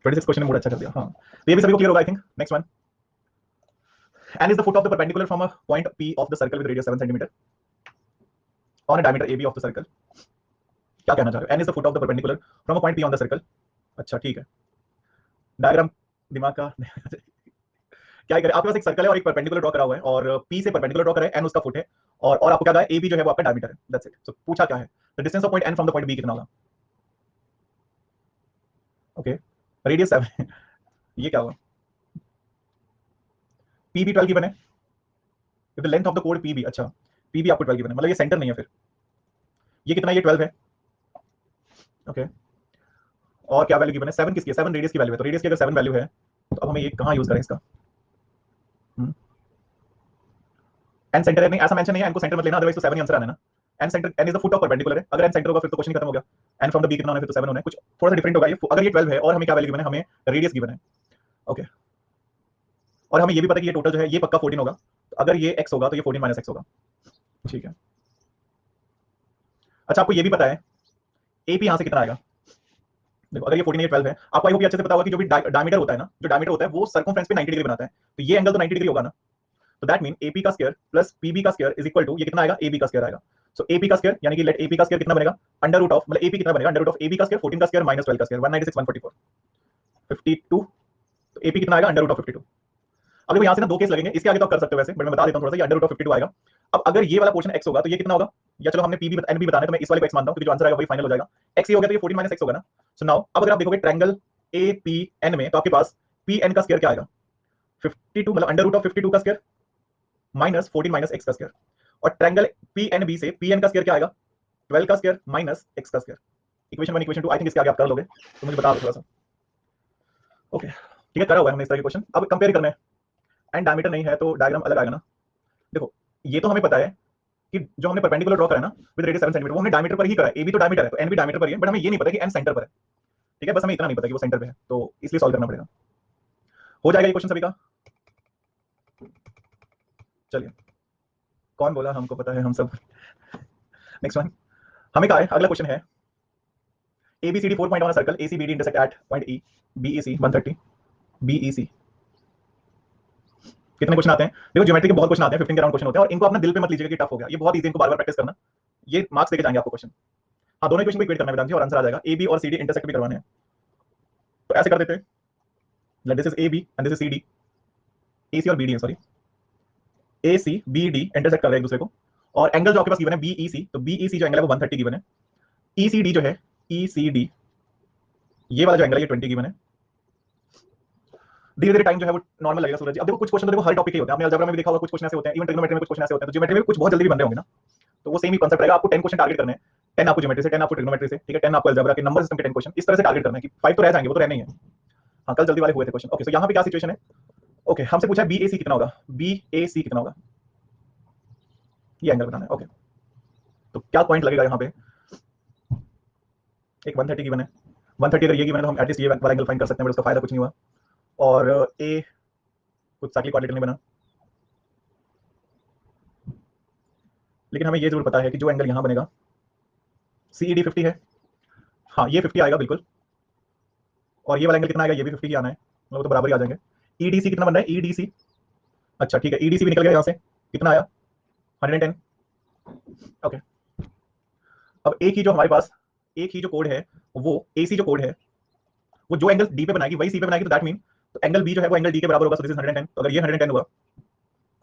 26 क्वेश्चन ने मूड अच्छा कर दिया, हाँ, तो ये भी सभी को क्लियर होगा I think. Next one, n is the foot of the perpendicular from a point P of the circle with radius 7 cm on a diameter AB of the circle। क्या कहना चाह रहे हो? n is the foot of the perpendicular from a point P on the circle। अच्छा ठीक है, डायग्राम दिमाग का क्या करें, आपके पास एक सर्कल है और एक परपेंडिकुलर ड्रॉ करा हुआ है, और P से परपेंडिकुलर ड्रॉ करा है, n उसका फुट है, और आपको क्या कहा है? AB जो है वो आपका डायमीटर है, दैट्स इट। सो पूछा क्या है? The distance of point n from the point B कितना होगा? ओके, रेडियस 7 ये क्या हुआ? पी भी 12 की बने, if the length of the code P भी, अच्छा पी भी आपको 12 की बने, मतलब ये सेंटर नहीं है फिर, ये कितना, ये 12 है, ओके। और क्या वैल्यू की बने, 7 किसकी है, 7 रेडियस की वैल्यू है, तो रेडियस की अगर 7 वैल्यू है तो अब हमें ये कहां यूज करें इसका, एन सेंटर है, नहीं ऐसा मेंशन नहीं है, एन को सेंटर मत लेना, अदरवाइज तो 7 ही आंसर आना है ना। N centre, N is the foot of perpendicular है, अगर एन सेंटर होगा फिर तो क्वेश्चन ही खत्म हो गया। एन फ्रॉम द बी कितना होना है, फिर तो 7 होना है, कुछ थोड़ा सा डिफरेंट होगा ये, अगर ये 12 है और हमें क्या वैल्यू गिवन है, हमें रेडियस गिवन है, ओके। और हमें ये भी पता है कि ये टोटल जो है ये पक्का 14 होगा, तो अगर ये x होगा तो ये 14 - x होगा, ठीक है। अच्छा आपको ये भी पता है AP यहां से कितना आएगा, देखो अगर ये 14 ये 12 है, आपको आई होप ये अच्छे से पता होगा कि जो भी डायमीटर होता है ना, जो डायमीटर होता है वो सर्कमफ्रेंस पे 90 डिग्री बनाता है, तो ये एंगल तो 90 डिग्री होगा ना, तो दैट मीन AP का स्क्वायर प्लस PB का स्क्वायर इज इक्वल टू, ये कितना आएगा, AB का स्क्वायर आएगा। सो AP का स्क्वायर यानी कि लेट AP का स्क्वायर कितना बनेगा, अंडर रूट ऑफ, मतलब AP कितना बनेगा, अंडर रूट ऑफ AB का स्क्वायर 14 का स्क्वायर माइनस 12 का स्क्वायर, 196 144 52, तो AP कितना आएगा, अंडर रूट ऑफ 52। अब देखो यहाँ से ना दो केस लगेंगे, इसके आगे तो आप कर सकते हो वैसे, बट मैं बता देता हूँ थोड़ा सा, ये अंडर रूट ऑफ 52 आएगा। अब अगर ये वाला पोर्शन x होगा तो ये कितना होगा, या चलो हमने पी भी एन भी बताना है तो मैं इस वाले को x मानता हूँ, क्योंकि जो आंसर आएगा वही फाइनल हो जाएगा। x ही हो गया तो ये 14 - x होगा ना। सो नाउ अब अगर आप देखोगे ट्रायंगल APN में, तो आपके पास PN का स्क्वायर क्या आएगा, 52, मतलब अंडर रूट ऑफ 52 का स्क्वायर माइनस 14 - x का स्क्वायर, और ट्रायंगल PNB से PN का स्क्वायर क्या आएगा, 12 का स्क्वायर माइनस x का square. Equation 1 equation 2 I think इसके आगे आप कर लोगे, तो मुझे बता दो थोड़ा सा, ओके ठीक है, करा हुआ है हमने इस तरह के क्वेश्चन। अब कंपेयर करना है, एंड डायमीटर नहीं है तो डायग्राम अलग आएगा ना। देखो ये तो हमें पता है कि जो हमने परपेंडिकुलर ड्रॉ करा ना विद रेडियस 7 सेंटीमीटर, वो हमने डायमीटर पर ही करा है, ए भी तो डायमीटर है तो एन भी डायमीटर पर ही है, बट हमें ये नहीं पता कि एन सेंटर पर है, ठीक है, बस हमें इतना नहीं पता कि वो सेंटर पे है, तो इसलिए सॉल्व करना पड़ेगा। हो जाएगा ये क्वेश्चन सभी का, चलिए कौन बोला हमको पता है हम सब। नेक्स्ट वन हमें कहा है, अगला क्वेश्चन है ABCD 4 point on circle ACBD intersect at point E, BEC 130, BEC। कितने क्वेश्चन आते हैं, देखो ज्योमेट्री के बहुत क्वेश्चन आते हैं, 15 के अराउंड क्वेश्चन होते हैं, और इनको अपना दिल पे मत लीजिएगा कि टफ हो गया, ये बहुत इजी, इनको बार-बार प्रैक्टिस करना, ये मार्क्स देके जाएंगे आपको क्वेश्चन। हाँ दोनों इक्वेशन को इक्वेट करना है वेदांत जी, और आंसर आ जाएगा। AB और CD इंटरसेक्ट भी करवाने हैं, तो ऐसे कर देते हैं, this is AB and this is CD, AC और BD है, सॉरी ACBD इंटरसेक्ट कर रहे हैं एक दूसरे को, और एंगल जो आपके पास गिवन है BEC, तो BEC जो एंगल है वो 130 गिवन है, ECD जो है ECD ये वाला जो एंगल है ये 20 गिवन है। धीरे धीरे टाइम जो है वो नॉर्मल लगेगा सूरज जी। अब देखो कुछ क्वेश्चन तो देखो हर टॉपिक के होते हैं, आपने अलजेब्रा में भी देखा होगा कुछ क्वेश्चन ऐसे होते हैं, इवन ट्रिग्नोमेट्री में कुछ क्वेश्चन ऐसे होते हैं, तो ज्योमेट्री में कुछ बहुत जल्दी भी बन रहे होंगे ना, तो वो सेम ही कांसेप्ट रहेगा, आपको 10 क्वेश्चन टारगेट करने हैं, 10 आपको ज्योमेट्री से, 10 आपको ट्रिग्नोमेट्री से, ठीक है, 10 आपको अलजेब्रा के नंबर सिस्टम के 10 क्वेश्चन, इस तरह से टारगेट करना है कि 5 तो रह जाएंगे, वो तो रहने ही है। हाँ कल जल्दी वाले हुए थे क्वेश्चन, ओके। सो यहाँ पे क्या सिचुएशन है, ओके हमसे पूछा है BAC कितना होगा, BAC कितना होगा, ये एंगल बनाना है, ओके। तो क्या पॉइंट लगेगा यहाँ पे, एक 130 गिवन है, 130 अगर ये गिवन है तो हम एटलीस्ट ये वाला एंगल फाइंड कर सकते हैं, बट उसका फायदा कुछ नहीं हुआ, और ए कुछ साइक्लिक क्वाड्रेटिक नहीं बना, लेकिन हमें ये जरूर पता है कि जो एंगल यहाँ बनेगा CED 50 है, हाँ ये 50 आएगा बिल्कुल, और ये वाला एंगल कितना आएगा, ये भी 50 ही आना है, मतलब तो बराबर ही आ जाएंगे। EDC कितना बन रहा है, EDC, अच्छा ठीक है, EDC भी निकल गया यहाँ से, कितना आया 110, ओके। अब एक ही जो हमारे पास एक ही जो कोड है, वो AC जो कोड है वो जो एंगल D पे बनाएगी वही C पे बनाएगी, तो दैट मीन तो एंगल B जो है वो एंगल D के बराबर होगा, सो दिस इज 110, तो अगर ये 110 हुआ,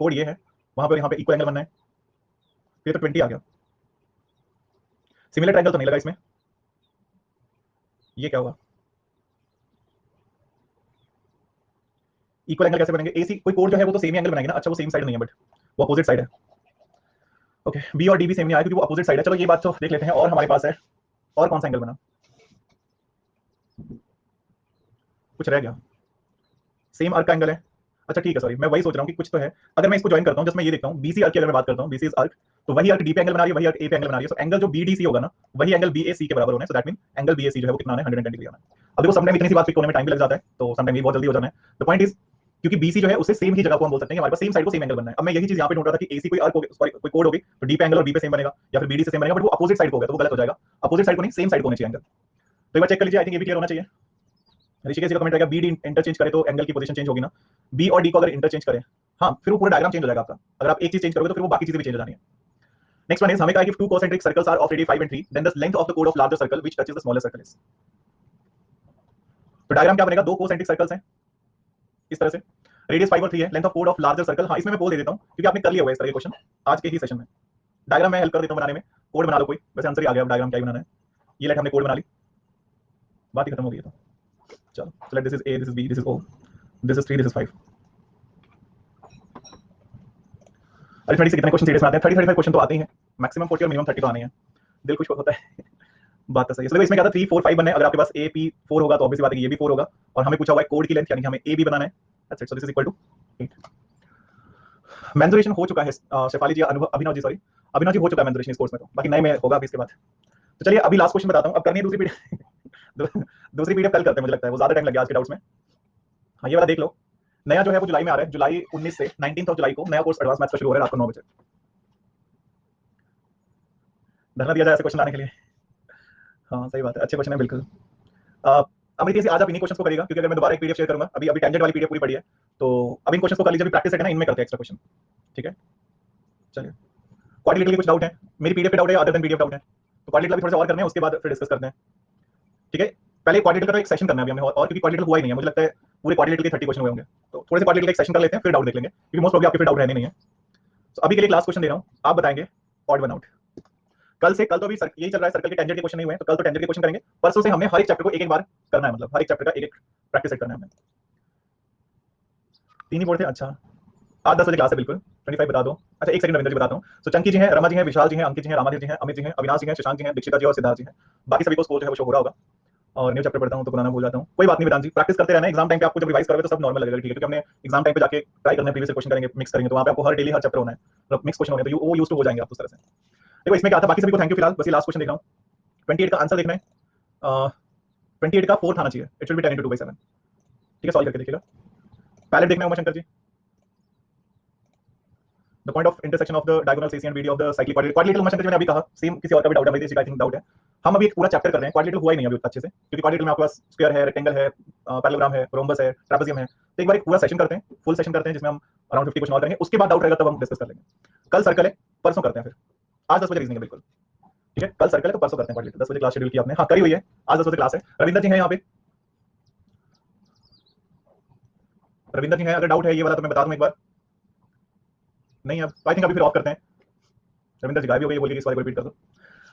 कोड ये है, वहां पर यहाँ पे इक्वल एंगल बनना है, फिर तो 20 आ गया। सिमिलर ट्रायंगल तो नहीं लगा इसमें, ये क्या होगा, इक्वल एंगल कैसे बनेंगे, AC कोई कोड जो है वो तो सेम ही एंगल बनाएगी ना, अच्छा वो सेम साइड नहीं है बट वो अपोजिट साइड है, ओके। B और D भी सेम नहीं आया क्योंकि वो अपोजिट साइड है, चलो ये बात तो देख लेते हैं। और हमारे पास है, और कौन सा एंगल बना, कुछ रह गया, सेम आर्क का एंगल है, अच्छा ठीक है, सॉरी मैं वही सोच रहा हूँ कि कुछ तो है। अगर मैं इसको ज्वाइन करता हूँ, जस्ट मैं ये देखता हूँ BC आर्क की अगर मैं बात करता हूँ, BC इज आर्क, तो वही आर्क D पे एंगल बना रही है, वही आर्क A पे एंगल बना रही है, सो एंगल जो BDC होगा ना वही एंगल BAC के बराबर होना है, so that mean angle BAC जो है वो कितना आना है, 110 डिग्री आना है। अब देखो समटाइम इतनी सी बात पिक होने में टाइम भी लग जाता है, तो समटाइम ये बहुत जल्दी हो जाना है। द पॉइंट इज क्योंकि BC जो है उससे सेम ही जगह को हम बोल सकते हैं, हमारे पास सेम साइड को सेम एंगल बनना है। अब मैं यही चीज यहाँ पे ढूंढ रहा था कि AC कोई आर्क होगी, सॉरी कोई कोड होगी, तो D पे एंगल और B पे सेम बनेगा, या फिर BD से सेम बनेगा, बट वो अपोजिट साइड को हो गया तो वो गलत हो जाएगा, अपोजिट साइड को नहीं सेम साइड को होना चाहिए एंगल। तो एक बार चेक कर लीजिए, आई थिंक ये भी क्लियर होना चाहिए। ऋषिकेश का कमेंट रहेगा BD इंटरचेंज करे तो एंगल की पोजीशन चेंज होगी ना, B और D को अगर इंटरचेंज करें, हाँ फिर वो पूरा डायग्राम चेंज हो जाएगा आपका, अगर आप एक चीज चेंज करोगे तो फिर वो बाकी चीजें भी चेंज हो जानी है। नेक्स्ट वन इज हमें कहा कि if two concentric circles are of radius 5 and 3 then the length of the chord of larger circle which touches the smaller circle is, तो डायग्राम क्या बनेगा, दो concentric circles हैं इस तरह से, रेडियस 5 और 3 है, length of code of larger circle, हाँ इसमें मैं बोल दे देता हूं क्योंकि आपने कर लिया हुआ है इस तरह के क्वेश्चन आज के ही सेशन में। डायग्राम मैं हेल्प कर देता हूं बनाने में, कोड बना लो कोई, वैसे आंसर ही आ गया, अब डायग्राम क्या ही बनाना है, ये लेट हमने कोड बना ली, बात ही खत्म हो गई है। तो चलो late this is A, this is B, this is O, this is 3, this is 5, arithmetic से कितने क्वेश्चन सीरीज में आते हैं? 30-35 क्वेश्चन तो आते ही हैं, मैक्सिमम 40 और मिनिमम 30 तो आने हैं। दिल खुश होता है। बात तो सही है। इसलिए इसमें क्या था 3 4 5 बनने, अगर आपके पास ए पी 4 होगा तो ऑब्वियसली बात है ये भी 4 होगा, और हमें पूछा हुआ है कोड की लेंथ, यानी कि हमें ए बी बनाना है। That's it. So this is equal to 8। Mensuration हो चुका है शेफाली जी, अभिनव जी, सॉरी अभिनव जी, हो चुका है मेंसुरेशन इस कोर्स में, तो बाकी नए में होगा अभी इसके बाद। तो चलिए अभी लास्ट क्वेश्चन बताता हूं, अब करनी है दूसरी पीडीएफ दूसरी पीडीएफ कल करते हैं, मुझे लगता है वो ज्यादा टाइम लग गया आज के डाउट्स में। हाँ ये वाला देख लो, नया जो है वो जुलाई में आ रहा है, जुलाई 19 से 19 जुलाई को नया कोर्स एडवांस मैथ्स का शुरू हो रहा है रात को 9 बजे। धरना दिया जाए ऐसे क्वेश्चन लाने के लिए। हाँ सही बात है, अच्छे क्वेश्चन है बिल्कुल। अमित जी आज आप इन्हीं क्वेश्चन को करिएगा, क्योंकि अगर मैं दोबारा एक पीडीएफ शेयर करूंगा, अभी अभी टेंजेंट वाली पीडीएफ पूरी पड़ी है, तो अब इन क्वेश्चन को कर लीजिए, प्रैक्टिस सेट है ना, इनमें करते हैं एक्स्ट्रा क्वेश्चन, ठीक है। चलिए क्वाड्रिलेटरल के कुछ डाउट है, मेरी पीडीएफ पे डाउट है या अदर देन पीडीएफ डाउट है, तो क्वाड्रिलेटरल भी थोड़ा सा और करने हैं, उसके बाद फिर डिस्कस करते हैं, ठीक है। पहले क्वाड्रिलेटरल का एक सेशन करना है अभी हमने, और क्योंकि क्वाड्रिलेटरल हुआ ही नहीं है, मुझे लगता है पूरे क्वाड्रिलेटरल के 30 क्वेश्चन हुए होंगे, तो थोड़े से क्वाड्रिलेटरल का एक सेशन कर लेते हैं, फिर डाउट देख लेंगे, क्योंकि मोस्ट प्रॉब्ली आपके फिर डाउट रहने नहीं है। तो अभी के लिए क्लास क्वेश्चन दे रहा हूं, आप बताएंगे ऑड वन आउट। कल से, कल तो अभी यही चल रहा है, सर्कल के टेंजेंट के क्वेश्चन नहीं हुए, तो कल तो टेंजेंट के क्वेश्चन करेंगे। परसों से हमने हर एक चैप्टर को एक एक बार करना है, मतलब हर एक चैप्टर का एक एक प्रैक्टिस सेट करना है हमें। 3 ही बोर्ड थे, अच्छा। आज 10 बजे क्लास है बिल्कुल, 25 बता दो। अच्छा एक सेकंड रविंद्र जी बताता हूँ। तो चंकी जी हैं, रमा जी हैं, विशाल जी हैं, अंकित जी हैं, रामादेव जी हैं, अमित जी हैं, अविनाश जी हैं, शशांक जी हैं, दीक्षिता जी और सिद्धार्थ जी हैं। बाकी सभी को स्कोर जो है वो शो हो रहा होगा। और न्यू चैप्टर पढ़ता हूँ तो पुराना भूल जाता हूँ, कोई बात नहीं वेदांत जी, प्रैक्टिस करते रहना है। एग्जाम टाइम पे आपको जब रिवाइज करोगे तो सब नॉर्मल लगेगा, ठीक है, क्योंकि हमने एग्जाम टाइम पे जाके ट्राई करने प्रीवियस क्वेश्चन करेंगे, मिक्स करेंगे, तो वहाँ पे आपको हर डेली हर चैप्टर होना है, मतलब मिक्स क्वेश्चन होने, तो वो यूज टू हो जाएंगे आप उस तरह से। देखो इसमें क्या था, बाकी सभी को थैंक यू, फिलहाल बस ये लास्ट क्वेश्चन देख रहा हूँ। 28 का आंसर देखना है, 28 का फोर्थ आना चाहिए, इट विल बी 10 into 2/7, ठीक है। सॉल्व करके देखिएगा। पैलेट देखना है Umashankar ji, the point of intersection of the diagonal CC and BD of the cyclic quadrilateral. Umashankar ji मैंने अभी कहा, सेम किसी और का भी डाउट है, भाई आई थिंक डाउट है। हम अभी एक पूरा चैप्टर कर रहे हैं, क्वाड्रिलेटरल हुआ ही नहीं अभी अच्छे से, क्योंकि क्वाड्रिलेटरल में आपके पास स्क्वायर है, रेक्टेंगल है, पैरेललोग्राम है, रोम्बस है, ट्रापेजियम है, तो एक बार एक पूरा सेशन करते हैं, फुल सेशन करते हैं, जिसमें हम अराउंड 50 क्वेश्चन और करेंगे, उसके बाद डाउट रहेगा तब हम डिस्कस कर लेंगे। कल सर्कल है, परसों करते हैं, फिर आज 10 बजे रीजनिंग है बिल्कुल, ठीक है। कल सर्कल है तो परसों करते हैं क्वाड्रिलेटरल, 10 बजे क्लास शेड्यूल की आपने, हाँ करी हुई है, आज 10 बजे क्लास है। रविंदर जी हैं यहाँ पे, रविंदर जी हैं, अगर डाउट है ये वाला तो मैं बता दूं एक बार, नहीं अब आई थिंक अभी फिर ऑफ करते हैं। रविंदर जी गायब हो गए, बोलिए कि इस वाले को रिपीट कर दो।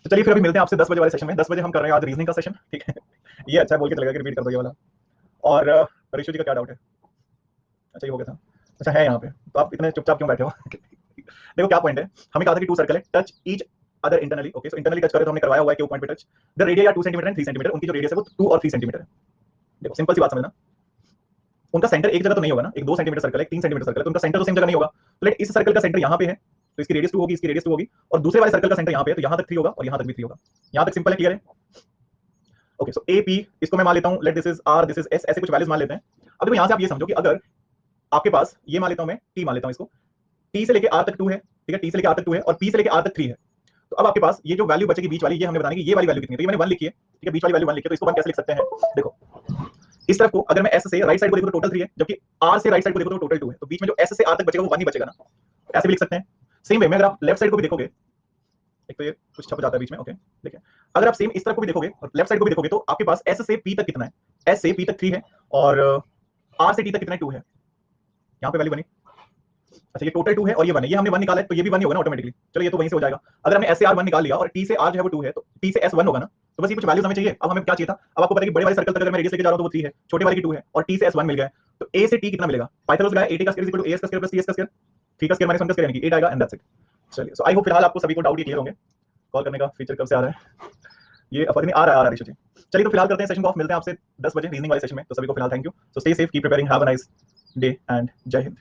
तो चलिए फिर अभी मिलते हैं आपसे 10 बजे वाले सेशन में। 10 बजे हम कर रहे हैं आज रीजनिंग का सेशन, ठीक है। ये अच्छा बोल के चलेगा कि रिपीट कर दो ये वाला। और ऋषु जी का क्या डाउट है? अच्छा ये हो गया था, अच्छा है यहाँ पे, तो आप इतने चुपचाप क्यों बैठे हो? देखो क्या पॉइंट है, हमें कहा था कि 2 सर्कल है, touch each other internally, okay, so internally touch करे तो हमने करवाया हुआ है कि पॉइंट पे टच, द रेडियस या 2 सेंटीमीटर एंड 3 सेंटीमीटर, उनकी जो रेडियस है वो 2 और 3 सेंटीमीटर है। देखो सिंपल सी बात समझना, उनका सेंटर एक जगह तो नहीं होगा ना, एक 2 सेंटीमीटर सर्कल है, 3 सेंटीमीटर सर्कल है, तो उनका सेंटर तो सेम जगह नहीं होगा। तो लेट इस सर्कल का सेंटर यहाँ पे है, तो इसकी रेडियस 2 होगी, इसकी रेडियस 2 होगी, और दूसरे वाले सर्कल का सेंटर यहाँ पे है, तो यहाँ तक 3 होगा और यहाँ तक भी 3 होगा। यहाँ तक सिंपल है, क्लियर है? ओके, सो ए पी, इसको मैं मान लेता हूँ, let this is R, this is S, ऐसे कुछ वैल्यूज मान लेते हैं। अब देखो यहाँ से आप ये समझो कि अगर आपके पास ये मान लेता हूँ मैं टी मान लेता हूँ इसको, टी से लेके आर तक 2 है, ठीक है, टी से लेके आर तक 2 है, और पी से लेके आर तक 3 है। तो अब आपके पास ये जो वैल्यू बचेगी बीच वाली, ये हमने बतानी कि ये वाली वैल्यू कितनी है, तो ये मैंने 1 लिखी है, ठीक है, बीच वाली वैल्यू 1 लिखी है, तो इसको 1 कैसे लिख सकते हैं? देखो इस तरफ को अगर मैं एस से राइट साइड को देखूं तो टोटल 3 है, जबकि आर से राइट साइड को देखो तो टोटल 2 है, तो बीच में जो एस से आर तक बचेगा वो 1 ही बचेगा ना, तो ऐसे भी लिख सकते हैं। सेम वे में अगर आप लेफ्ट साइड को भी देखोगे, एक तो ये कुछ छप जाता है बीच में, ओके देखिए, अगर आप सेम इस तरफ को भी देखोगे और लेफ्ट साइड को भी देखोगे, तो आपके पास एस से पी तक कितना है? एस से पी तक 3 है, और आर से टी तक कितना है? 2 है। यहाँ पे वैल्यू बनी, अच्छा ये टोटल 2 है और ये 1 है, ये हमने 1 निकाला है, तो ये भी 1 ही होगा ना ऑटोमेटिकली। चलो ये तो वहीं से हो जाएगा। अगर हमने एस से आर 1 निकाल लिया और टी से आर जो है वो 2 है, तो टी से एस 1 होगा ना, तो बस ये कुछ वैल्यूज हमें चाहिए। अब हमें क्या चाहिए था, अब आपको पता है कि बड़े वाले सर्कल तक अगर मैं रेडियस लेके जा रहा हूं तो वो 3 है, छोटे वाले की 2 है, और टी से एस 1 मिल गया है, तो ए से टी कितना मिलेगा? पाइथागोरस लगाया, ए टी का square equal to A S का स्क्वायर प्लस टी एस का स्क्वायर, 3 का स्क्वायर माइनस 1 का स्क्वायर, यानी कि 8 आएगा, एंड दैट्स इट। चलिए, सो आई होप फिलहाल आपको सभी को डाउट क्लियर होंगे। कॉल करने का फीचर कब से आ रहा है? ये नहीं आ रहा है ऋषि जी। चलिए तो फिलहाल करते हैं सेशन को ऑफ, मिलते हैं आपसे 10 बजे रीजनिंग वाले सेशन में। तो सभी को फिलहाल thank you, so stay safe, keep preparing, have a nice day and जय हिंद।